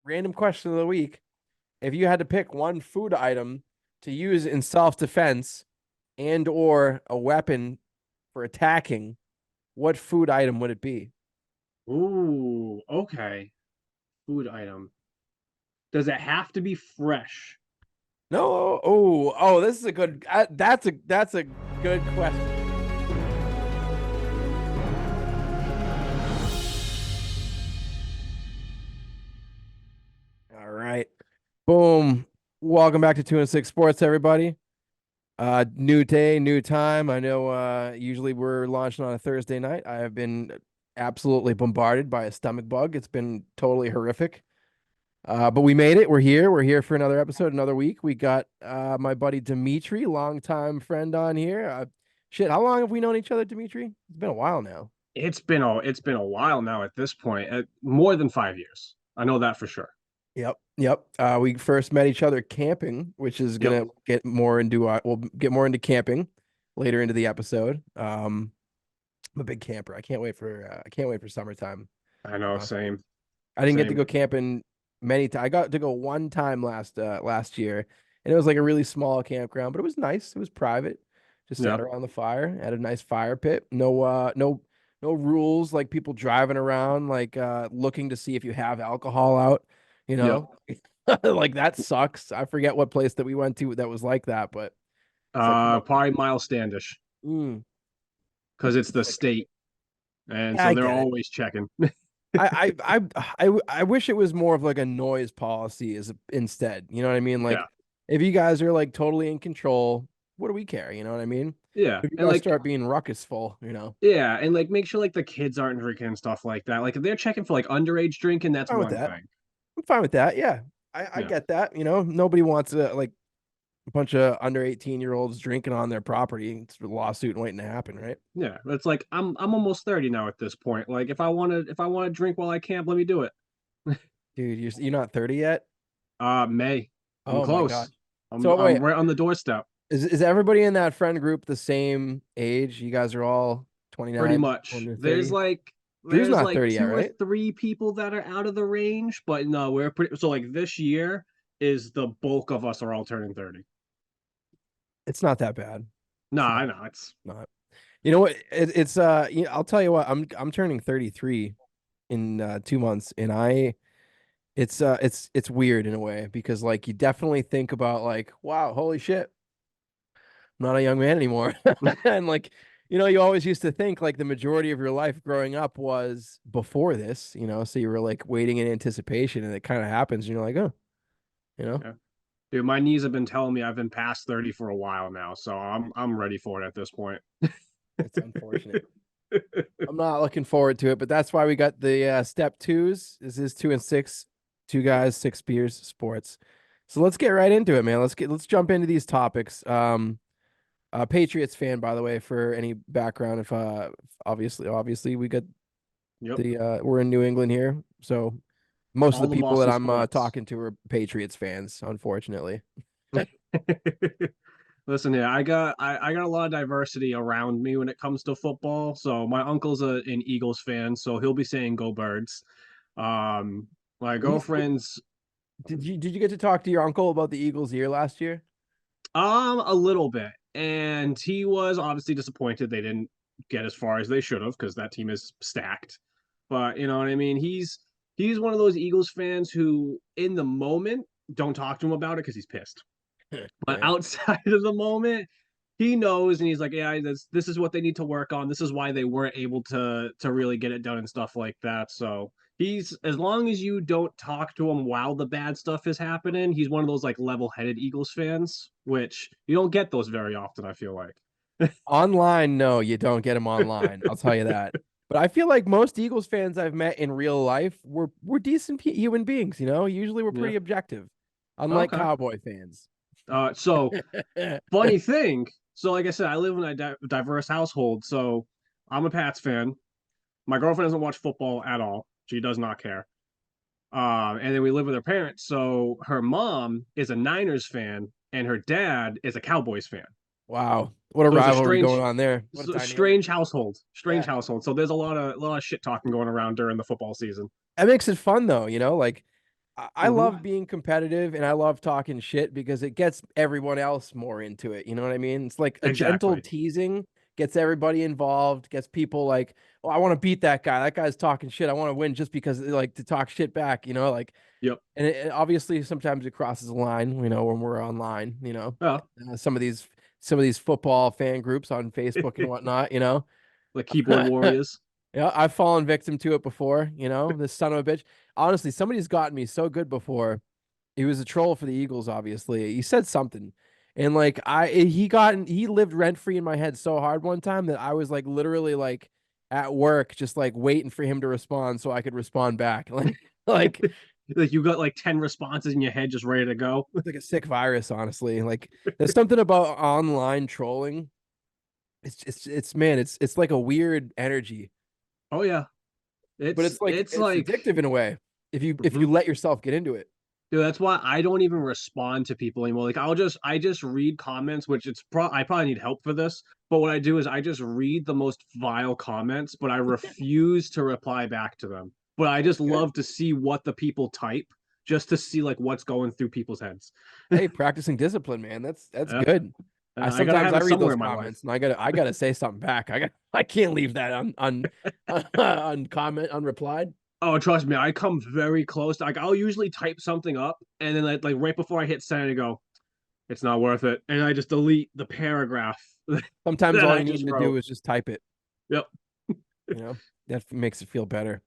Random question of the week. If you had to pick one food item to use in self-defense and or a weapon for attacking, what food item would it be? Ooh, okay. Food item. Does it have to be fresh? No. This is a good. That's a good question. All right. Boom. Welcome back to 2 and 6 Sports, everybody. New day, new time. I know usually we're launching on a Thursday night. I have been absolutely bombarded by a stomach bug. It's been totally horrific. But we made it. We're here. We're here for another episode, another week. We got my buddy Dimitri, longtime friend on here. Shit, how long have we known each other, Dimitri? It's been a while now. It's been a while now at this point. More than 5 years. I know that for sure. Yep. We first met each other camping, which is Yep. gonna get more into we'll get more into camping later into the episode. I'm a big camper. I can't wait for summertime. I know, Uh, same. I didn't get to Same. go camping many times. I got to go one time last year, and it was like a really small campground, but it was nice. It was private. Just sat Yep. around the fire, had a nice fire pit. No rules like people driving around like looking to see if you have alcohol out, you Yep. know? Like that sucks. I forget what place that we went to that was like that, but it's like come on. Probably Miles Standish Mm. because it's the It's like state, and yeah, so I they're get it. always checking. I wish it was more of like a noise policy as instead. You know what I mean? Yeah. Like if you guys are like totally in control, what do we care? You know what I mean? Yeah. If you And guys like start being ruckusful. yeah, and like make sure like the kids aren't drinking and stuff like that. Like if they're checking for like underage drinking, that's Fine with one that. thing. I'm fine with that. Yeah. I Yeah. get that. Nobody wants like a bunch of under 18-year-olds drinking on their property. It's a lawsuit waiting to happen, right? Yeah. It's like I'm almost 30 now at this point. Like if I want to drink while I camp, let me do it. Dude, you're not 30 yet? May. I'm Oh my close. God. I'm So I'm wait, right on the doorstep. is everybody in that friend group the same age? You guys are all Pretty 29 or much. near There's 30? like Drew's there's not like 30 yet, two or right? three people that are out of the range, but no, we're pretty so like this year is the bulk of us are all turning 30. It's not that bad. No, It's I know. It's not. You know what? I'll tell you what. I'm turning 33 in 2 months, and it's weird in a way because like you definitely think about like, wow, holy shit, I'm not a young man anymore. And like, you always used to think like the majority of your life growing up was before this. So you were like waiting in anticipation and it kind of happens and you're like, oh, you know, yeah. Dude, my knees have been telling me I've been past 30 for a while now, so I'm ready for it at this point. it's unfortunate. I'm not looking forward to it, but that's why we got the step twos. This is 2 and 6, two guys, 6 beers, sports. So let's get right into it, man. Let's jump into these topics. Patriots fan, by the way, for any background. If obviously we got Yep. we're in New England here, so most of All the the people that Boston I'm sports. talking to are Patriots fans, unfortunately. Listen here, I got a lot of diversity around me when it comes to football. So my uncle's an Eagles fan, so he'll be saying "Go Birds." Um, my girlfriend's Did you get to talk to your uncle about the Eagles year last year? a little bit, and he was obviously disappointed they didn't get as far as they should have because that team is stacked. But you know what I mean. He's one of those Eagles fans who, in the moment, don't talk to him about it because he's pissed. But Yeah. outside of the moment, he knows and he's like, yeah, this is what they need to work on. This is why they weren't able to really get it done and stuff like that. So he's as long as you don't talk to him while the bad stuff is happening, he's one of those like level-headed Eagles fans, which you don't get those very often, I feel like. Online, no, you don't get them online. I'll tell you that. But I feel like most Eagles fans I've met in real life were decent human beings. Usually we're Yeah. pretty objective, unlike Okay. Cowboy fans. So funny thing. So like I said, I live in a diverse household. So I'm a Pats fan. My girlfriend doesn't watch football at all. She does not care. And then we live with her parents. So her mom is a Niners fan, and her dad is a Cowboys fan. Wow, what a So it's a rivalry going on there. What a dynamic. strange household. Strange Yeah, household. So there's a lot of shit talking going around during the football season. that makes it fun though. Like I Hmm. love being competitive and I love talking shit because it gets everyone else more into it. You know what I mean? It's like a gentle Exactly. teasing gets everybody involved, gets people like, oh, I want to beat that guy. That guy's talking shit. I want to win just because like to talk shit back, like, Yep. and obviously sometimes it crosses a line, when we're online, Yeah. some of these football fan groups on Facebook and whatnot. Like keyboard warriors. Yeah, I've fallen victim to it before, this son of a bitch. Honestly, somebody's gotten me so good before. He was a troll for the Eagles, obviously. He said something. And like he lived rent free in my head so hard one time that I was like literally like at work, just like waiting for him to respond so I could respond back. Like Like you got like 10 responses in your head just ready to go. it's like a sick virus, honestly. Like there's something about online trolling. It's man, it's like a weird energy, Oh yeah. but It's it's it's like addictive in a way if you mhm. let yourself get into it. Dude, that's why I don't even respond to people anymore. Like I just read comments, which I probably need help for this. But what I do is I just read the most vile comments, but I refuse to reply back to them. But I That's just good. love to see what the people type, just to see like what's going through people's heads. Hey, practicing discipline, man. That's Yeah, good. I I gotta sometimes have I it read somewhere those in my life. comments and I gotta say something back. I can't leave that on comment unreplied. Oh, trust me, I come very close. Like I'll usually type something up, and then like right before I hit send, I go, "It's not worth it," and I just delete the paragraph Sometimes that all I you need just to do wrote. is just type it, Yep. you know? That makes it feel better.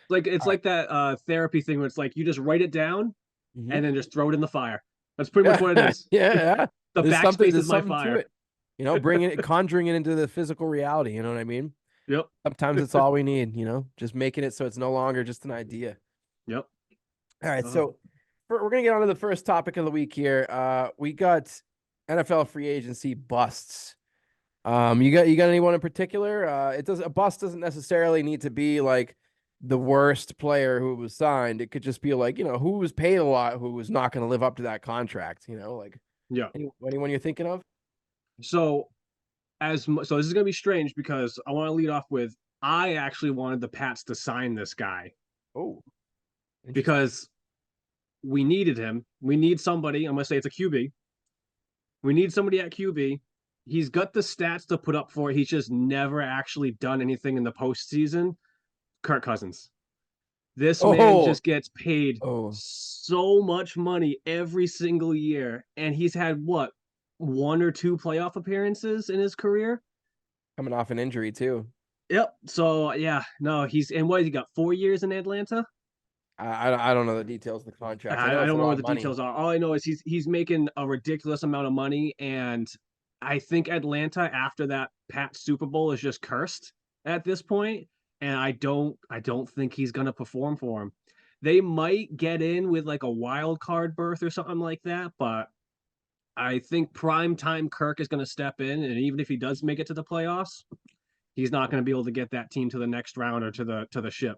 Like it's All right. like that therapy thing where it's like you just write it down Hmm. and then just throw it in the fire. That's pretty much Yeah. what it is. Yeah. The There's something backspace is there's my something to fire. it. Conjuring it into the physical reality, you know what I mean? Yep. Sometimes it's all we need, just making it so it's no longer just an idea. Yep. All right, Uh, so we're gonna get on to the first topic of the week here. We got NFL free agency busts. You got anyone in particular? A bust doesn't necessarily need to be like the worst player who was signed. It could just be like, who was paid a lot, who was not going to live up to that contract. Like yeah. anyone you're thinking of? So so this is gonna be strange because I want to lead off with I actually wanted the Pats to sign this guy Oh, interesting. because we needed him. We need somebody. I'm gonna say it's a QB. We need somebody at QB. He's got the stats to put up for it. He's just never actually done anything in the postseason. Kirk Cousins. This man Oh, just gets paid oh, so much money every single year, and he's had what, one or two playoff appearances in his career. coming off an injury too. Yep. So yeah, no, he's and what he got 4 years in Atlanta. I don't know the details of the contracts. I know I it's don't a remember lot what of the money. details are. All I know is he's making a ridiculous amount of money, and I think Atlanta after that Pat Super Bowl is just cursed at this point, and I don't think he's gonna perform for him. They might get in with like a wild card berth or something like that, but I think prime time Kirk is gonna step in, and even if he does make it to the playoffs, he's not gonna be able to get that team to the next round or to the ship.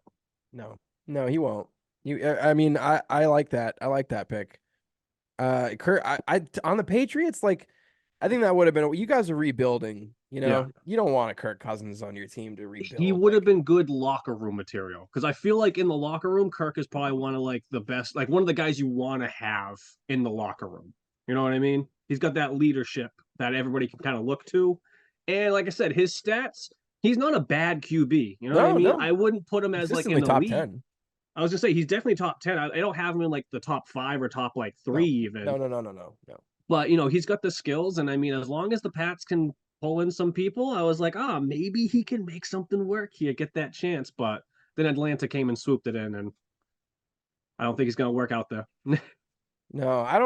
No, no, he won't. I mean, I like that. I like that pick. Kurt, on the Patriots, like, I think that would have been. You guys are rebuilding. Yeah. You don't want a Kirk Cousins on your team to He rebuild. would have Like, been good locker room material because I feel like in the locker room, Kirk is probably one of like the best, like one of the guys you want to have in the locker room. You know what I mean? He's got that leadership that everybody can kind of look to, and like I said, his stats. He's not a bad QB. You know what I no, mean? no, I wouldn't put him as like consistently an top elite. 10. I was gonna say he's definitely top 10. I don't have him in like the top five or top like three No, even. no, no, no, no, no, no. But he's got the skills, and I mean, as long as the Pats can pull in some people, I was like, maybe he can make something work here, get that chance. But then Atlanta came and swooped it in, and I don't think he's gonna work out there. No, I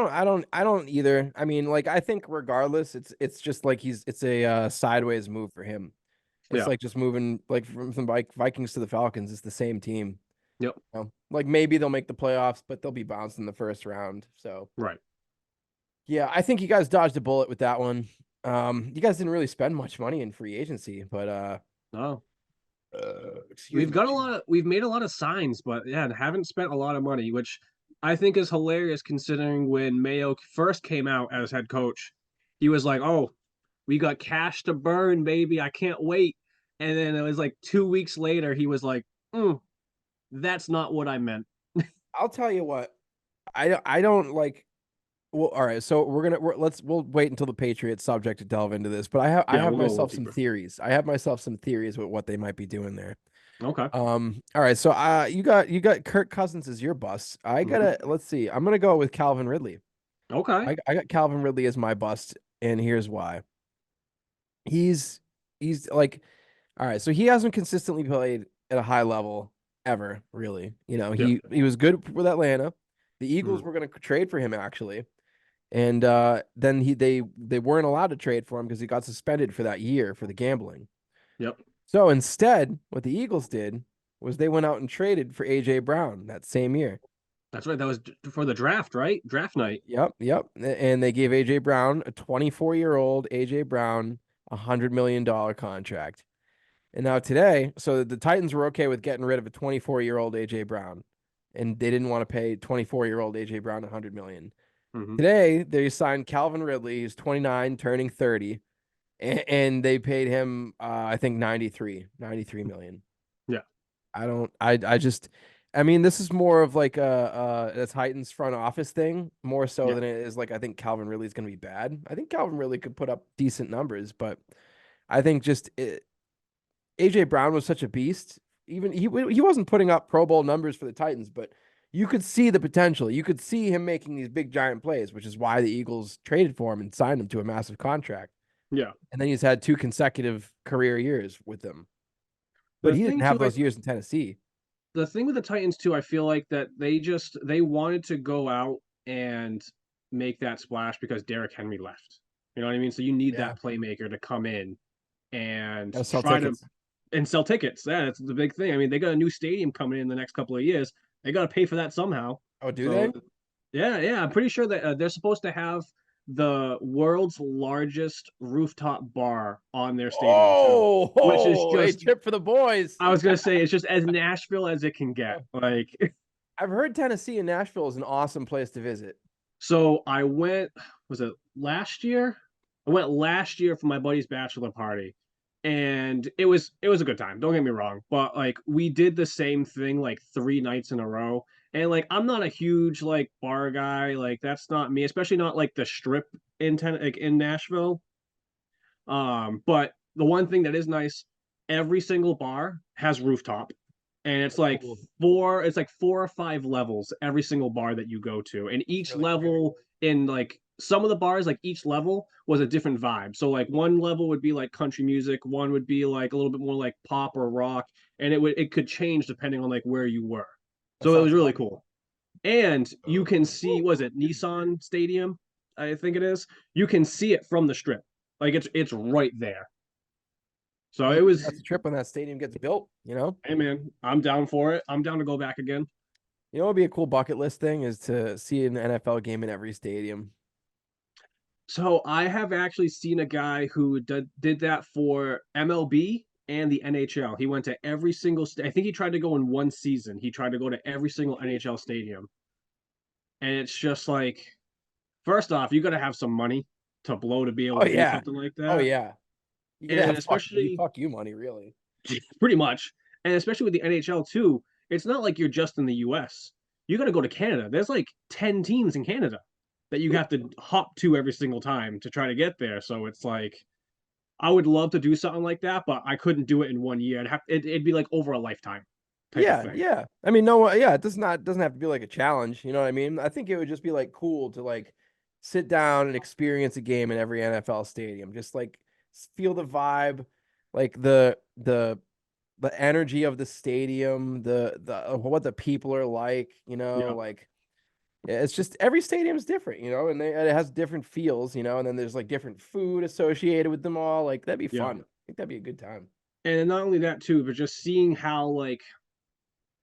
don't either. I mean, like, I think regardless, it's just like it's a sideways move for him. It's Yeah. like just moving like from the Vikings to the Falcons. It's the same team. Yep. Like maybe they'll make the playoffs, but they'll be bounced in the first round. So Right. yeah, I think you guys dodged a bullet with that one. You guys didn't really spend much money in free agency, but No. excuse me. We've made a lot of signs, but yeah, haven't spent a lot of money, which I think is hilarious considering when Mayo first came out as head coach, he was like, "Oh, we got cash to burn, baby. I can't wait." And then it was like 2 weeks later, he was like, "That's not what I meant." I'll tell you what. I don't like. Well, all right. So we'll wait until the Patriots subject to delve into this. But I Yeah, have we'll go a little myself some deeper. theories. I have myself some theories with what they might be doing there. Okay. All right. So you got Kirk Cousins as your bust. I Hmm. gotta let's see. I'm gonna go with Calvin Ridley. Okay. I got Calvin Ridley as my bust, and here's why. He's he's like all right. So he hasn't consistently played at a high level ever, really. Yeah. He was good with Atlanta. The Eagles Hmm. were gonna trade for him actually. And then they weren't allowed to trade for him because he got suspended for that year for the gambling. Yep. So instead, what the Eagles did was they went out and traded for AJ Brown that same year. That's right. That was for the draft, right? Draft night. Yep, yep. And they gave AJ Brown, a 24-year-old AJ Brown, $100 million contract. And now today, so the Titans were okay with getting rid of a 24-year-old AJ Brown, and they didn't want to pay 24-year-old AJ Brown 100 million. Hmm. Today, they signed Calvin Ridley, who's 29, turning 30, and they paid him I think 93 million. Yeah. I don't I just I mean this is more of like a Titans front office thing more so Yeah. than it is like I think Calvin Ridley's going to be bad. I think Calvin Ridley could put up decent numbers, but I think AJ Brown was such a beast. Even he wasn't putting up Pro Bowl numbers for the Titans, but you could see the potential. You could see him making these big giant plays, which is why the Eagles traded for him and signed him to a massive contract. Yeah. And then he's had two consecutive career years with them. But The he didn't thing have too, those years in Tennessee. the thing with the Titans too, I feel like that they wanted to go out and make that splash because Derrick Henry left. You know what I mean? So you need Yeah. that playmaker to come in and Gotta sell try to tickets. and sell tickets. Yeah, that's the big thing. I mean, they got a new stadium coming in the next couple of years. They got to pay for that somehow. Oh, do So they? yeah, yeah, I'm pretty sure that they're supposed to have the world's largest rooftop bar on their stadium too, Oh, which is oh, a just trip for the boys. I was gonna say it's just as Nashville as it can get. Like I've heard Tennessee and Nashville is an awesome place to visit. so I went, was it last year? I went last year for my buddy's bachelor party. And it was a good time. Don't get me wrong, but like we did the same thing like 3 nights in a row. And like I'm not a huge like bar guy. Like that's not me, especially not like the strip like in Nashville. But the one thing that is nice, every single bar has rooftop, and Cool. it's like 4 or 5 levels every single bar that you go to, and That's each really cool. level in like some of the bars, like each level was a different vibe. So like one level would be like country music, one would be like a little bit more like pop or rock, and it could change depending on like where you were. That So it was sounds really fun. cool. And you can see, was it Nissan Stadium? I think it is. You can see it from the strip. Like it's right there. So Well, it maybe was, that's a trip when that stadium gets built, you know? hey man, I'm down for it. I'm down to go back again. You know what would be a cool bucket list thing is to see an NFL game in every stadium. So I have actually seen a guy who did that for MLB and the NHL. He went to every single I think he tried to go in one season. He tried to go to every single NHL stadium. And it's just like, first off, you got to have some money to blow to be able Oh to do yeah. something like Oh that. yeah. You could And have especially fuck you money, really. pretty much, and especially with the NHL too, it's not like you're just in the US. You got to go to Canada. There's like 10 teams in Canada that you have to hop to every single time to try to get there. So it's like I would love to do something like that, but I couldn't do it in one year. It'd be like over a lifetime type of Yeah, thing. yeah. I mean, no, yeah, it doesn't have to be like a challenge, you know what I mean? I think it would just be like cool to like sit down and experience a game in every NFL stadium. Just like feel the vibe, like the energy of the stadium, the what the people are like, Yeah, like yeah, it's just every stadium's different, and it has different feels, and then there's like different food associated with them all. Like that'd be yeah. fun. I think that'd be a good time. And not only that too, but just seeing how like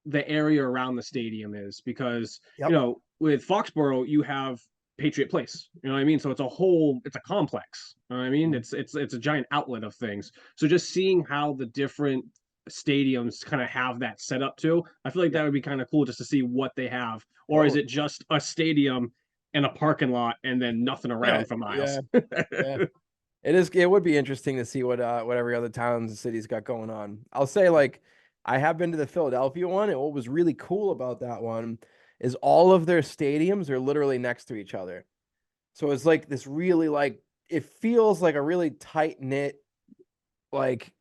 the area around the stadium is because Yep. with Foxborough you have Patriot Place. You know what I mean? So it's a complex. You know what I mean? Mhm. It's a giant outlet of things. So just seeing how the different stadiums kind of have that set up too, I feel like that Yep. would be kind of cool just to see what they have. Or is Totally. it just a stadium and a parking lot and then nothing Yeah. around for Yeah. miles? Yeah. It would be interesting to see what every other towns and cities got going on. I'll say like I have been to the Philadelphia one, and what was really cool about that one is all of their stadiums are literally next to each other. So it's like this really like it feels like a really tight knit like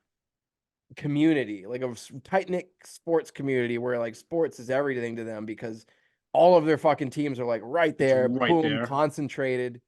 community, like a tight knit sports community where like sports is everything to them because all of their fucking teams are like right It's there, right boom, there. concentrated.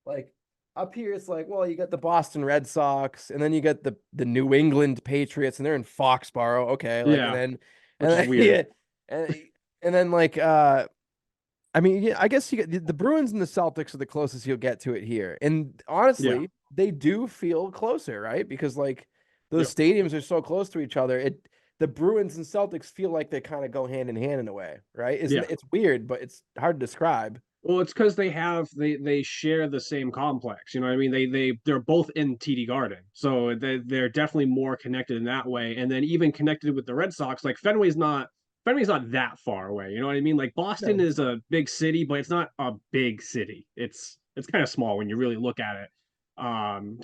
Like up here, it's like, well, you got the Boston Red Sox, and then you got the New England Patriots, and they're in Foxborough, okay, like, Yeah, and which is then weird. yeah, and and then like I mean, yeah, I guess you get the Bruins and the Celtics are the closest you'll get to it here. And Yeah. honestly, they do feel closer, right? Because like those Yep. stadiums are so close to each other. It the Bruins and Celtics feel like they kind of go hand in hand in a way, right? Yeah. It's weird, but it's hard to describe. Well, it's because they share the same complex. You know what I mean? They're both in TD Garden, so they're definitely more connected in that way. And then even connected with the Red Sox, like Fenway's not that far away. You know what I mean? Like No, Boston it's is not. a big city, but it's not a big city. It's kind of small when you really look at it.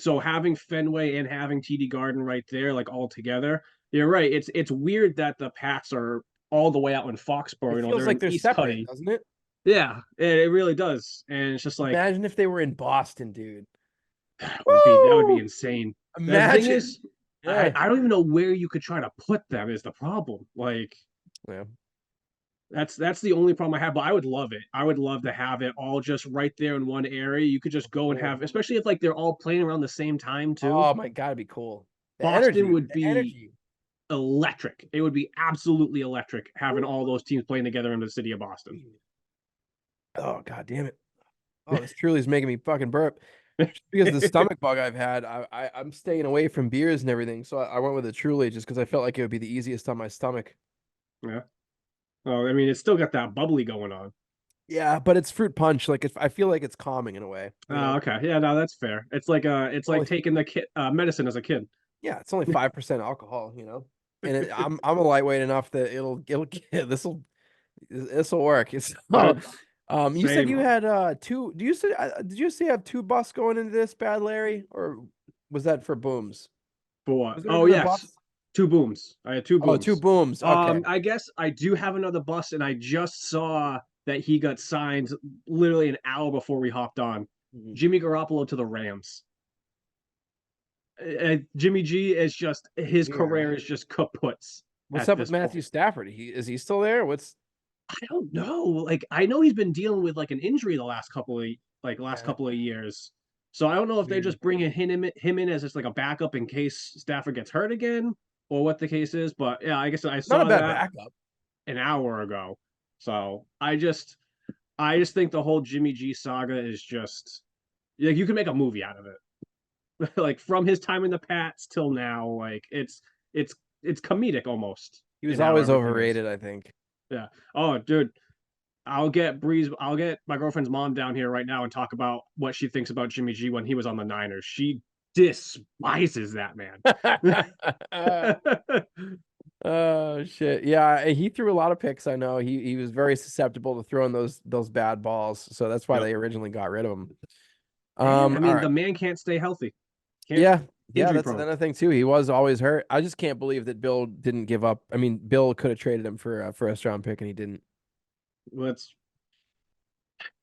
So having Fenway and having TD Garden right there, like all together, you're right. It's weird that the Pats are all the way out in Foxborough. It You know, feels they're in like the they're East separate, Cuddy. doesn't it? Yeah, it really does. And it's just like Imagine if they were in Boston, dude. that would be Woo! insane. The thing Imagine. is, Yeah. I don't even know where you could try to put them is the problem. Like Yeah. that's the only problem I have. But I would love it. I would love to have it all just right there in one area. You could just go and Cool. have, especially if like they're all playing around the same time too. Oh my God, it'd be cool. The Boston energy, would the be energy. electric. It would be absolutely electric having all those teams playing together in the city of Boston. Oh God damn it. Oh, this truly is making me fucking burp. Just because of the stomach bug I've had, I'm staying away from beers and everything. So I went with a Truly just because I felt like it would be the easiest on my stomach. Yeah. Oh, I mean, it's still got that bubbly going on. Yeah, but it's fruit punch. Like I feel like it's calming in a way. You Oh, know, okay. Yeah, no, that's fair. It's like only taking the kid medicine as a kid. yeah, it's only 5% alcohol. You know, and I'm a lightweight enough that it'll this will work. It's you said Same you had two. Do you say did you say you have two busts going into this bad, Larry, or was that for booms? for what? Was there Oh another yes, bus? two booms. I had two Oh, two booms. booms. Okay. I guess I do have another bus, and I just saw that he got signed literally an hour before we hopped on. Mhm. Jimmy Garoppolo to the Rams. Jimmy G is just his Yeah, career right. is just kaputs What's at up with this Matthew point. Stafford? Is he still there? What's I don't know. Like I know he's been dealing with like an injury the last yeah, couple of years. So I don't know if they're weird. just bringing him in as just like a backup in case Stafford gets hurt again or what the case is. But yeah, I guess I Not a saw bad that backup. an hour ago. So I just think the whole Jimmy G saga is just like you can make a movie out of it. Like from his time in the Pats till now, like it's it's comedic almost He was in how always everything is. overrated, I think. Yeah. Oh, dude, I'll get my girlfriend's mom down here right now and talk about what she thinks about Jimmy G when he was on the Niners. She despises that man. Oh shit. Yeah, he threw a lot of picks, I know. He was very susceptible to throwing those bad balls. So that's why Yep. they originally got rid of him. And I All mean, right. the man can't stay healthy. Can't Yeah. Yeah, injury that's prone. another thing too. He was always hurt. I just can't believe that Bill didn't give up. I mean, Bill could have traded him for a first round pick and he didn't. Let's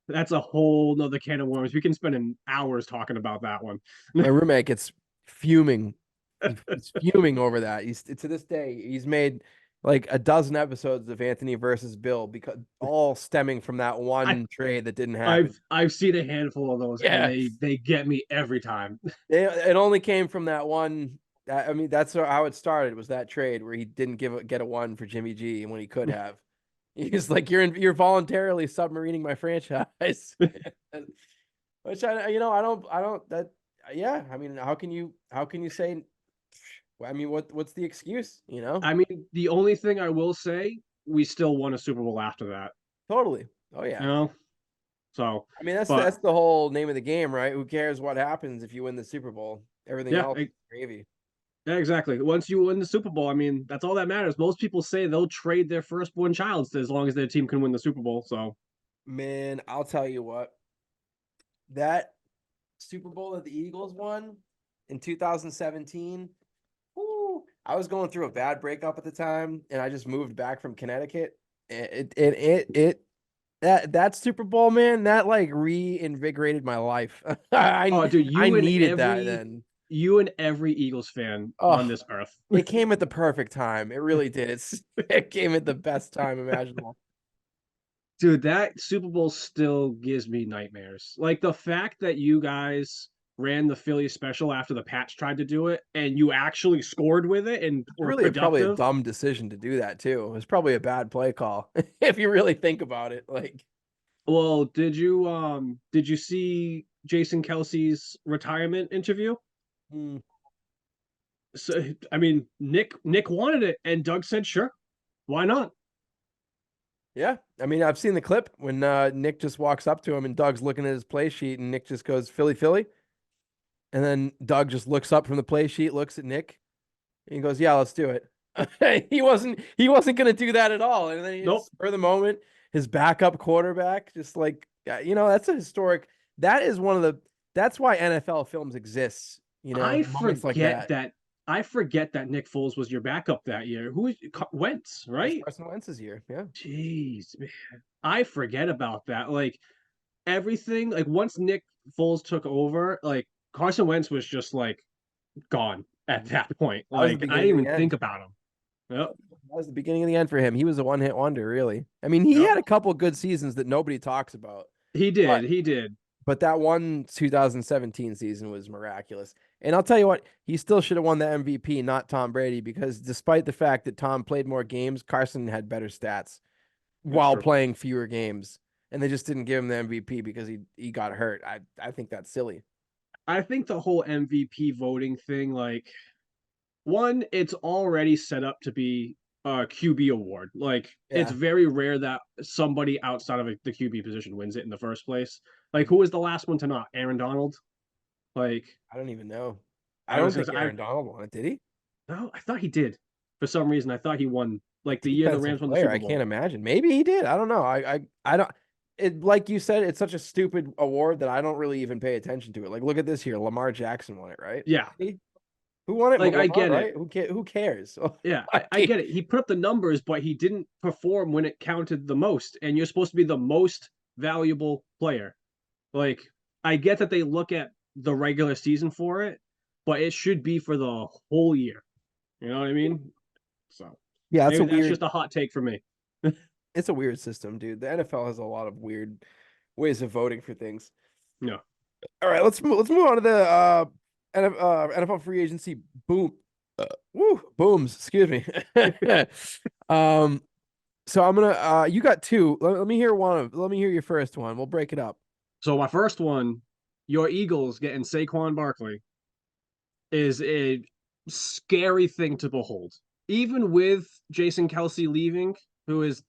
that's a whole nother can of worms. We can spend an hours talking about that one. My roommate gets fuming. He's fuming over that. He's to this day, he's made like a dozen episodes of Anthony versus Bill because all stemming from that I one trade that didn't happen. I've seen a handful of those, and Yeah. they get me every time. It only came from that one. I mean, that's how it started. Was that trade where he didn't get a one for Jimmy G when he could have. He's like, you're voluntarily submarining my franchise, which I don't that yeah. I mean, how can you say? I mean, what's the excuse? You know, I mean, the only thing I will say, we still won a Super Bowl after that. totally. Oh You yeah. know, so I mean, that's but the whole name of the game, right? Who cares what happens if you win the Super Bowl? Everything yeah, else is gravy. yeah, exactly. Once you win the Super Bowl, I mean, that's all that matters. Most people say they'll trade their firstborn child as long as their team can win the Super Bowl. So Man, I'll tell you what. That Super Bowl that the Eagles won in 2017. Whoo, I was going through a bad breakup at the time, and I just moved back from Connecticut. It That Super Bowl, man, that like reinvigorated my life. I Oh, dude, I needed that then. you and every Eagles fan on Oh, this earth. it came at the perfect time. It really did. It came at the best time imaginable. Dude, that Super Bowl still gives me nightmares. Like the fact that you guys ran the Philly special after the Pats tried to do it and you actually scored with it and It's were really probably a productive. dumb decision to do that too. It was probably a bad play call if you really think about it. Like, Well, did you see Jason Kelsey's retirement interview? hmm, So I mean, Nick wanted it and Doug said, "Sure. Why not?" yeah. I mean, I've seen the clip when Nick just walks up to him and Doug's looking at his play sheet and Nick just goes Philly, Philly, and then Doug just looks up from the play sheet, looks at Nick, and he goes, "Yeah, let's do it." He wasn't gonna do that at all, and then he Nope. just for the moment, his backup quarterback, just like that's a historic. That is one of the. That's why NFL films exists. I Moments like forget that. that I forget that Nick Foles was your backup that year. Who was Wentz, That was right? Carson Wentz's year. Yeah, Jeez, man. I forget about that. Like everything, like once Nick Foles took over, like Carson Wentz was just like gone at that point. that was the Like I beginning didn't of even the think end. about him. Yep. That was the beginning of the end for him. He was a one-hit wonder, really. I mean, he Yep. had a couple good seasons that nobody talks about, He did. but He did. But that one 2017 season was miraculous. And I'll tell you what, he still should have won the MVP, not Tom Brady, because despite the fact that Tom played more games, Carson had better stats That's while true. playing fewer games. And they just didn't give him the MVP because he got hurt. I think that's silly. I think the whole MVP voting thing, like one, it's already set up to be a QB award. Like it's Yeah. very rare that somebody outside of the QB position wins it in the first place. Like who was the last one to not? Aaron Donald. Like I don't even know. I I was don't gonna think say, I Aaron Donald won it, did he? no, I thought he did. For some reason, I thought he won like the year the Defensive Rams won the player. Super I can't Bowl. imagine. Maybe he did. I don't know. I don't. It like you said, it's such a stupid award that I don't really even pay attention to it. Like, look at this here. Lamar Jackson won it, right? Yeah, Who won it? like I Lamar, get it. right? Who cares? Yeah, I Like, get it. He put up the numbers, but he didn't perform when it counted the most. And you're supposed to be the most valuable player. Like, I get that they look at the regular season for it, but it should be for the whole year. You know what I mean? So yeah, maybe that's just a hot take for me. it's a weird system, dude. The NFL has a lot of weird ways of voting for things. No. All right, let's move on to the NFL free agency boom. Woo, booms, excuse me. um, so I'm gonna you got two. Let me hear let me hear your first one. We'll break it up. So my first one, your Eagles getting Saquon Barkley is a scary thing to behold. Even with Jason Kelsey leaving, who is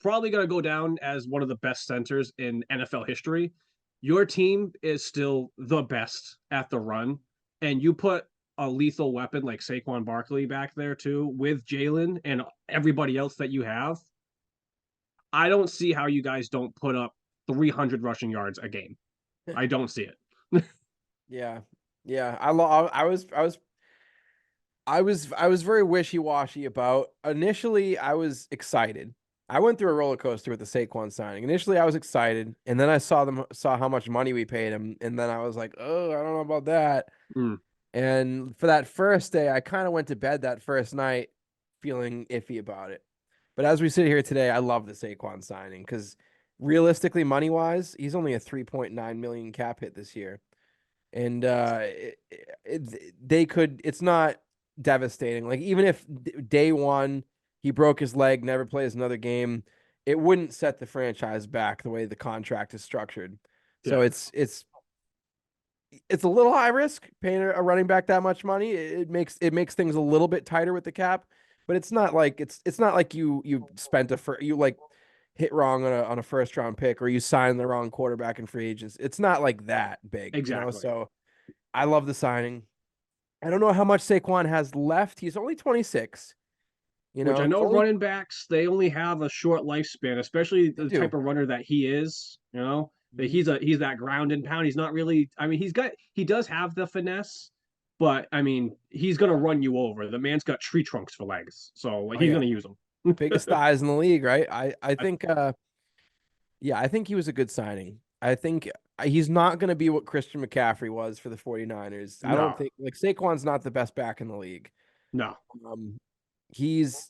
probably going to go down as one of the best centers in NFL history, your team is still the best at the run. And you put a lethal weapon like Saquon Barkley back there too, with Jalen and everybody else that you have. I don't see how you guys don't put up 300 rushing yards a game. I don't see it. Yeah. Yeah. I was very wishy-washy about initially I was excited. I went through a roller coaster with the Saquon signing. Initially I was excited, and then I saw how much money we paid him, and then I was like, "Oh, I don't know about that." Mm, And for that first day, I kind of went to bed that first night feeling iffy about it. But as we sit here today, I love the Saquon signing because realistically, money-wise, he's only a 3.9 million cap hit this year. And they could, it's not devastating. Like, even if day one he broke his leg, never plays another game, it wouldn't set the franchise back the way the contract is structured. So yeah, it's a little high risk paying a running back that much money. It makes things a little bit tighter with the cap, but it's not like you spent you like hit wrong on a first round pick or you signed the wrong quarterback in free agents. It's not like that big. exactly. So I love the signing. I don't know how much Saquon has left. He's only 26. Which I He's know only running backs, they only have a short lifespan, especially they the type do. of runner that he is. You know, that Mhm. he's that ground and pound. He's not really. I mean, he does have the finesse, but I mean, he's gonna run you over. The man's got tree trunks for legs, so like, Oh he's yeah, gonna use them. biggest thighs in the league, right? I think Yeah, I think he was a good signing. I think he's not going to be what Christian McCaffrey was for the 49ers. I don't No, think like Saquon's not the best back in the league. no. Um, he's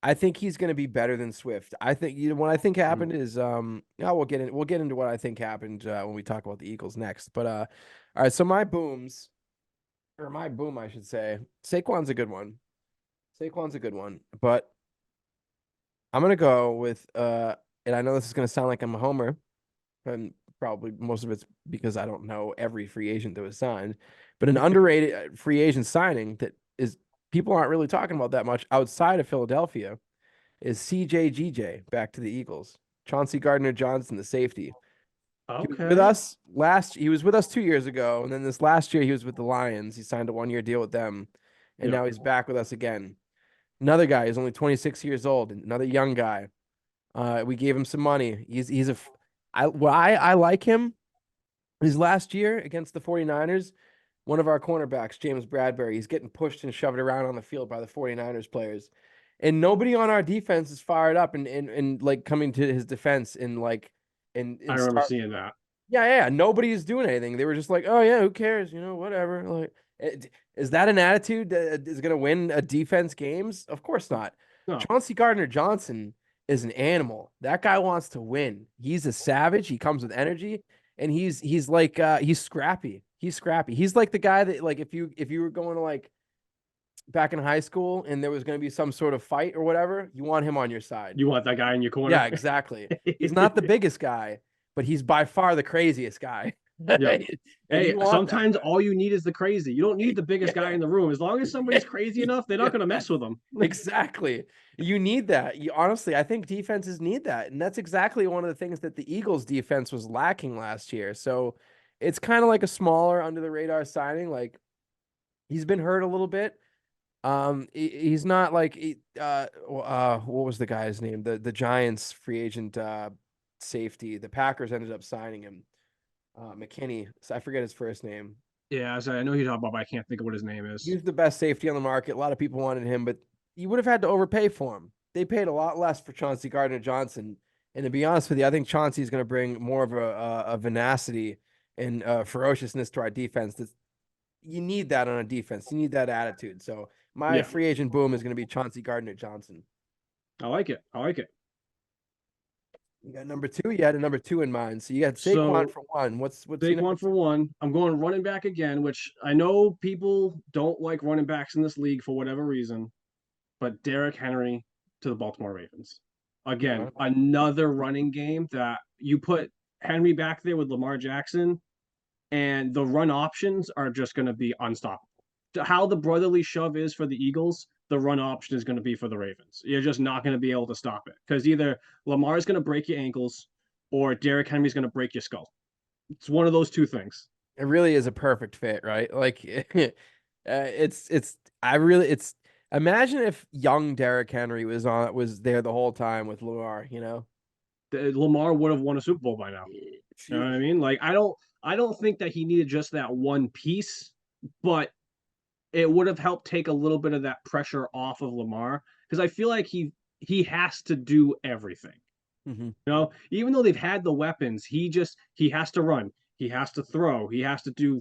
I think he's going to be better than Swift. I think what I think Mhm. happened is yeah, we'll get into what I think happened when we talk about the Eagles next. But all right, so my boom I should say. Saquon's a good one. Saquon's a good one, but I'm going to go with and I know this is going to sound like I'm a homer, and probably most of it's because I don't know every free agent that was signed, but an underrated free agent signing that is people aren't really talking about that much outside of Philadelphia is CJGJ back to the Eagles. Chauncey Gardner Johnson, the safety. Okay. He was with us 2 years ago, and then this last year he was with the Lions. He signed a 1 year deal with them, and Yeah. now he's back with us again. Another guy, he's only 26 years old, another young guy. We gave him some money. He's a I like him. His last year against the 49ers, one of our cornerbacks, James Bradbury, he's getting pushed and shoved around on the field by the 49ers players. And nobody on our defense is fired up and like coming to his defense and like I and remember start seeing that. yeah, nobody's doing anything. They were just like, "Oh yeah, who cares? Whatever." Like, is that an attitude that is going to win a defense games? Of course not. No, Chauncey Gardner Johnson is an animal. That guy wants to win. He's a savage. He comes with energy, and he's like he's scrappy. He's scrappy. He's like the guy that like if you were going to like back in high school and there was going to be some sort of fight or whatever, you want him on your side. you want that guy in your corner. Yeah, exactly. He's not the biggest guy, but he's by far the craziest guy. Yep. And Hey, you want that sometimes guy. all you need is the crazy. You don't need the biggest guy Yeah. in the room. As long as somebody's crazy enough, they're not going to Yeah. mess with them. Exactly. You need that. Honestly, I think defenses need that. And that's exactly one of the things that the Eagles defense was lacking last year. So it's kind of like a smaller under the radar signing. Like he's been hurt a little bit. He's not like what was the guy's name? The Giants free agent safety. The Packers ended up signing him. McKinney. So I forget his first name. Yeah, so I know who you're talking about, but I can't think of what his name He is. was the best safety on the market. A lot of people wanted him, but you would have had to overpay for him. They paid a lot less for Chauncey Gardner Johnson. And to be honest with you, I think Chauncey is going to bring more of a venacity and ferociousness to our defense. You need that on a defense. You need that attitude. So my Yeah, free agent boom is going to be Chauncey Gardner Johnson. I like it. I like it. You got number two. You had a number two in mind. So you got Saquon So for one. What's your number Saquon for two? one. I'm going running back again, which I know people don't like running backs in this league for whatever reason, but Derrick Henry to the Baltimore Ravens. Again, Okay. another running game that you put Henry back there with Lamar Jackson, and the run options are just going to be unstoppable. How the brotherly shove is for the Eagles, the run option is going to be for the Ravens. You're just not going to be able to stop it because either Lamar is going to break your ankles or Derrick Henry's going to break your skull. It's one of those two things. It really is a perfect fit, right? Like it's I really it's imagine if young Derrick Henry was there the whole time with Lamar. Lamar would have won a Super Bowl by now. You know what I mean? Like I don't think that he needed just that one piece, but it would have helped take a little bit of that pressure off of Lamar because I feel like he has to do everything. Mhm. You know, even though they've had the weapons, he has to run, he has to throw, he has to do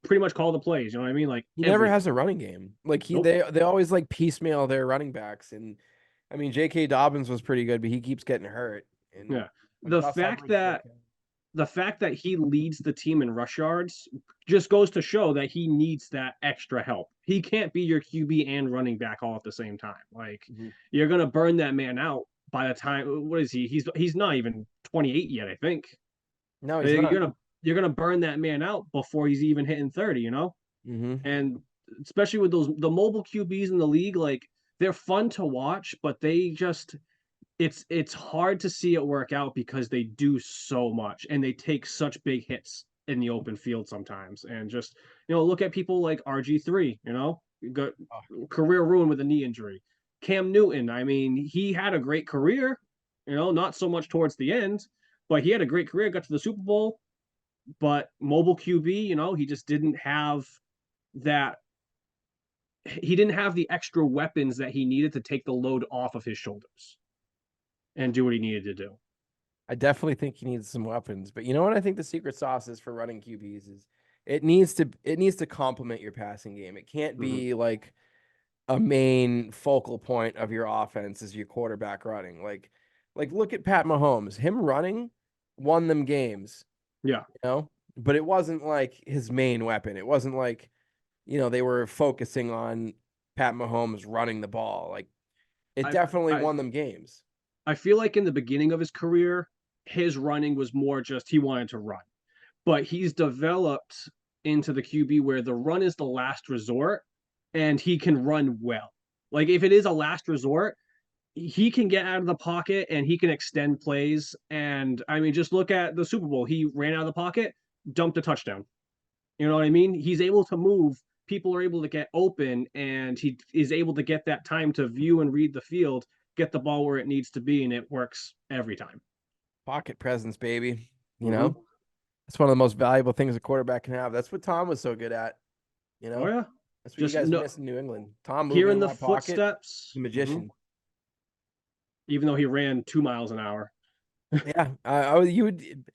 pretty much call the plays. You know what I mean? Like He never has everything. a running game. Like Nope. they always like piecemeal their running backs, and I mean J.K. Dobbins was pretty good, but he keeps getting hurt. And Yeah. when The Gus fact Edwards is that okay. the fact that he leads the team in rush yards just goes to show that he needs that extra help. He can't be your QB and running back all at the same time. Like Mhm. you're gonna burn that man out by the time what is he? He's not even 28 yet, I think. No, he's You're not. gonna burn that man out before he's even hitting 30, you know? Hmm. And especially with those the mobile QBs in the league, like they're fun to watch, but they just it's hard to see it work out because they do so much and they take such big hits in the open field sometimes. And just look at people like RG3, got Oh, career ruined with a knee injury. Cam Newton, I mean, he had a great career, not so much towards the end, but he had a great career, got to the Super Bowl, but mobile QB, he just didn't have that he didn't have the extra weapons that he needed to take the load off of his shoulders and do what he needed to do. I definitely think he needs some weapons. But you know what I think the secret sauce is for running QBs is it needs to complement your passing game. It can't Hmm. be like a main focal point of your offense is your quarterback running. Like look at Pat Mahomes. Him running won them games, Yeah, you know? But it wasn't like his main weapon. It wasn't like, they were focusing on Pat Mahomes running the ball. Like it I definitely I won them games. I feel like in the beginning of his career, his running was more just he wanted to run. But he's developed into the QB where the run is the last resort and he can run well. Like if it is a last resort, he can get out of the pocket and he can extend plays. And I mean, just look at the Super Bowl. He ran out of the pocket, dumped a touchdown. You know what I mean? He's able to move. People are able to get open, and he is able to get that time to view and read the field, get the ball where it needs to be, and it works every time. Pocket presence, baby. You Mm-hmm. know? That's one of the most valuable things a quarterback can have. That's what Tom was so good at, you Oh know? yeah, That's what you just guys no miss in New England. Tom moving hearing in the that pocket, footsteps. the Mm-hmm. magician. Even though he ran 2 miles an hour. Yeah, you would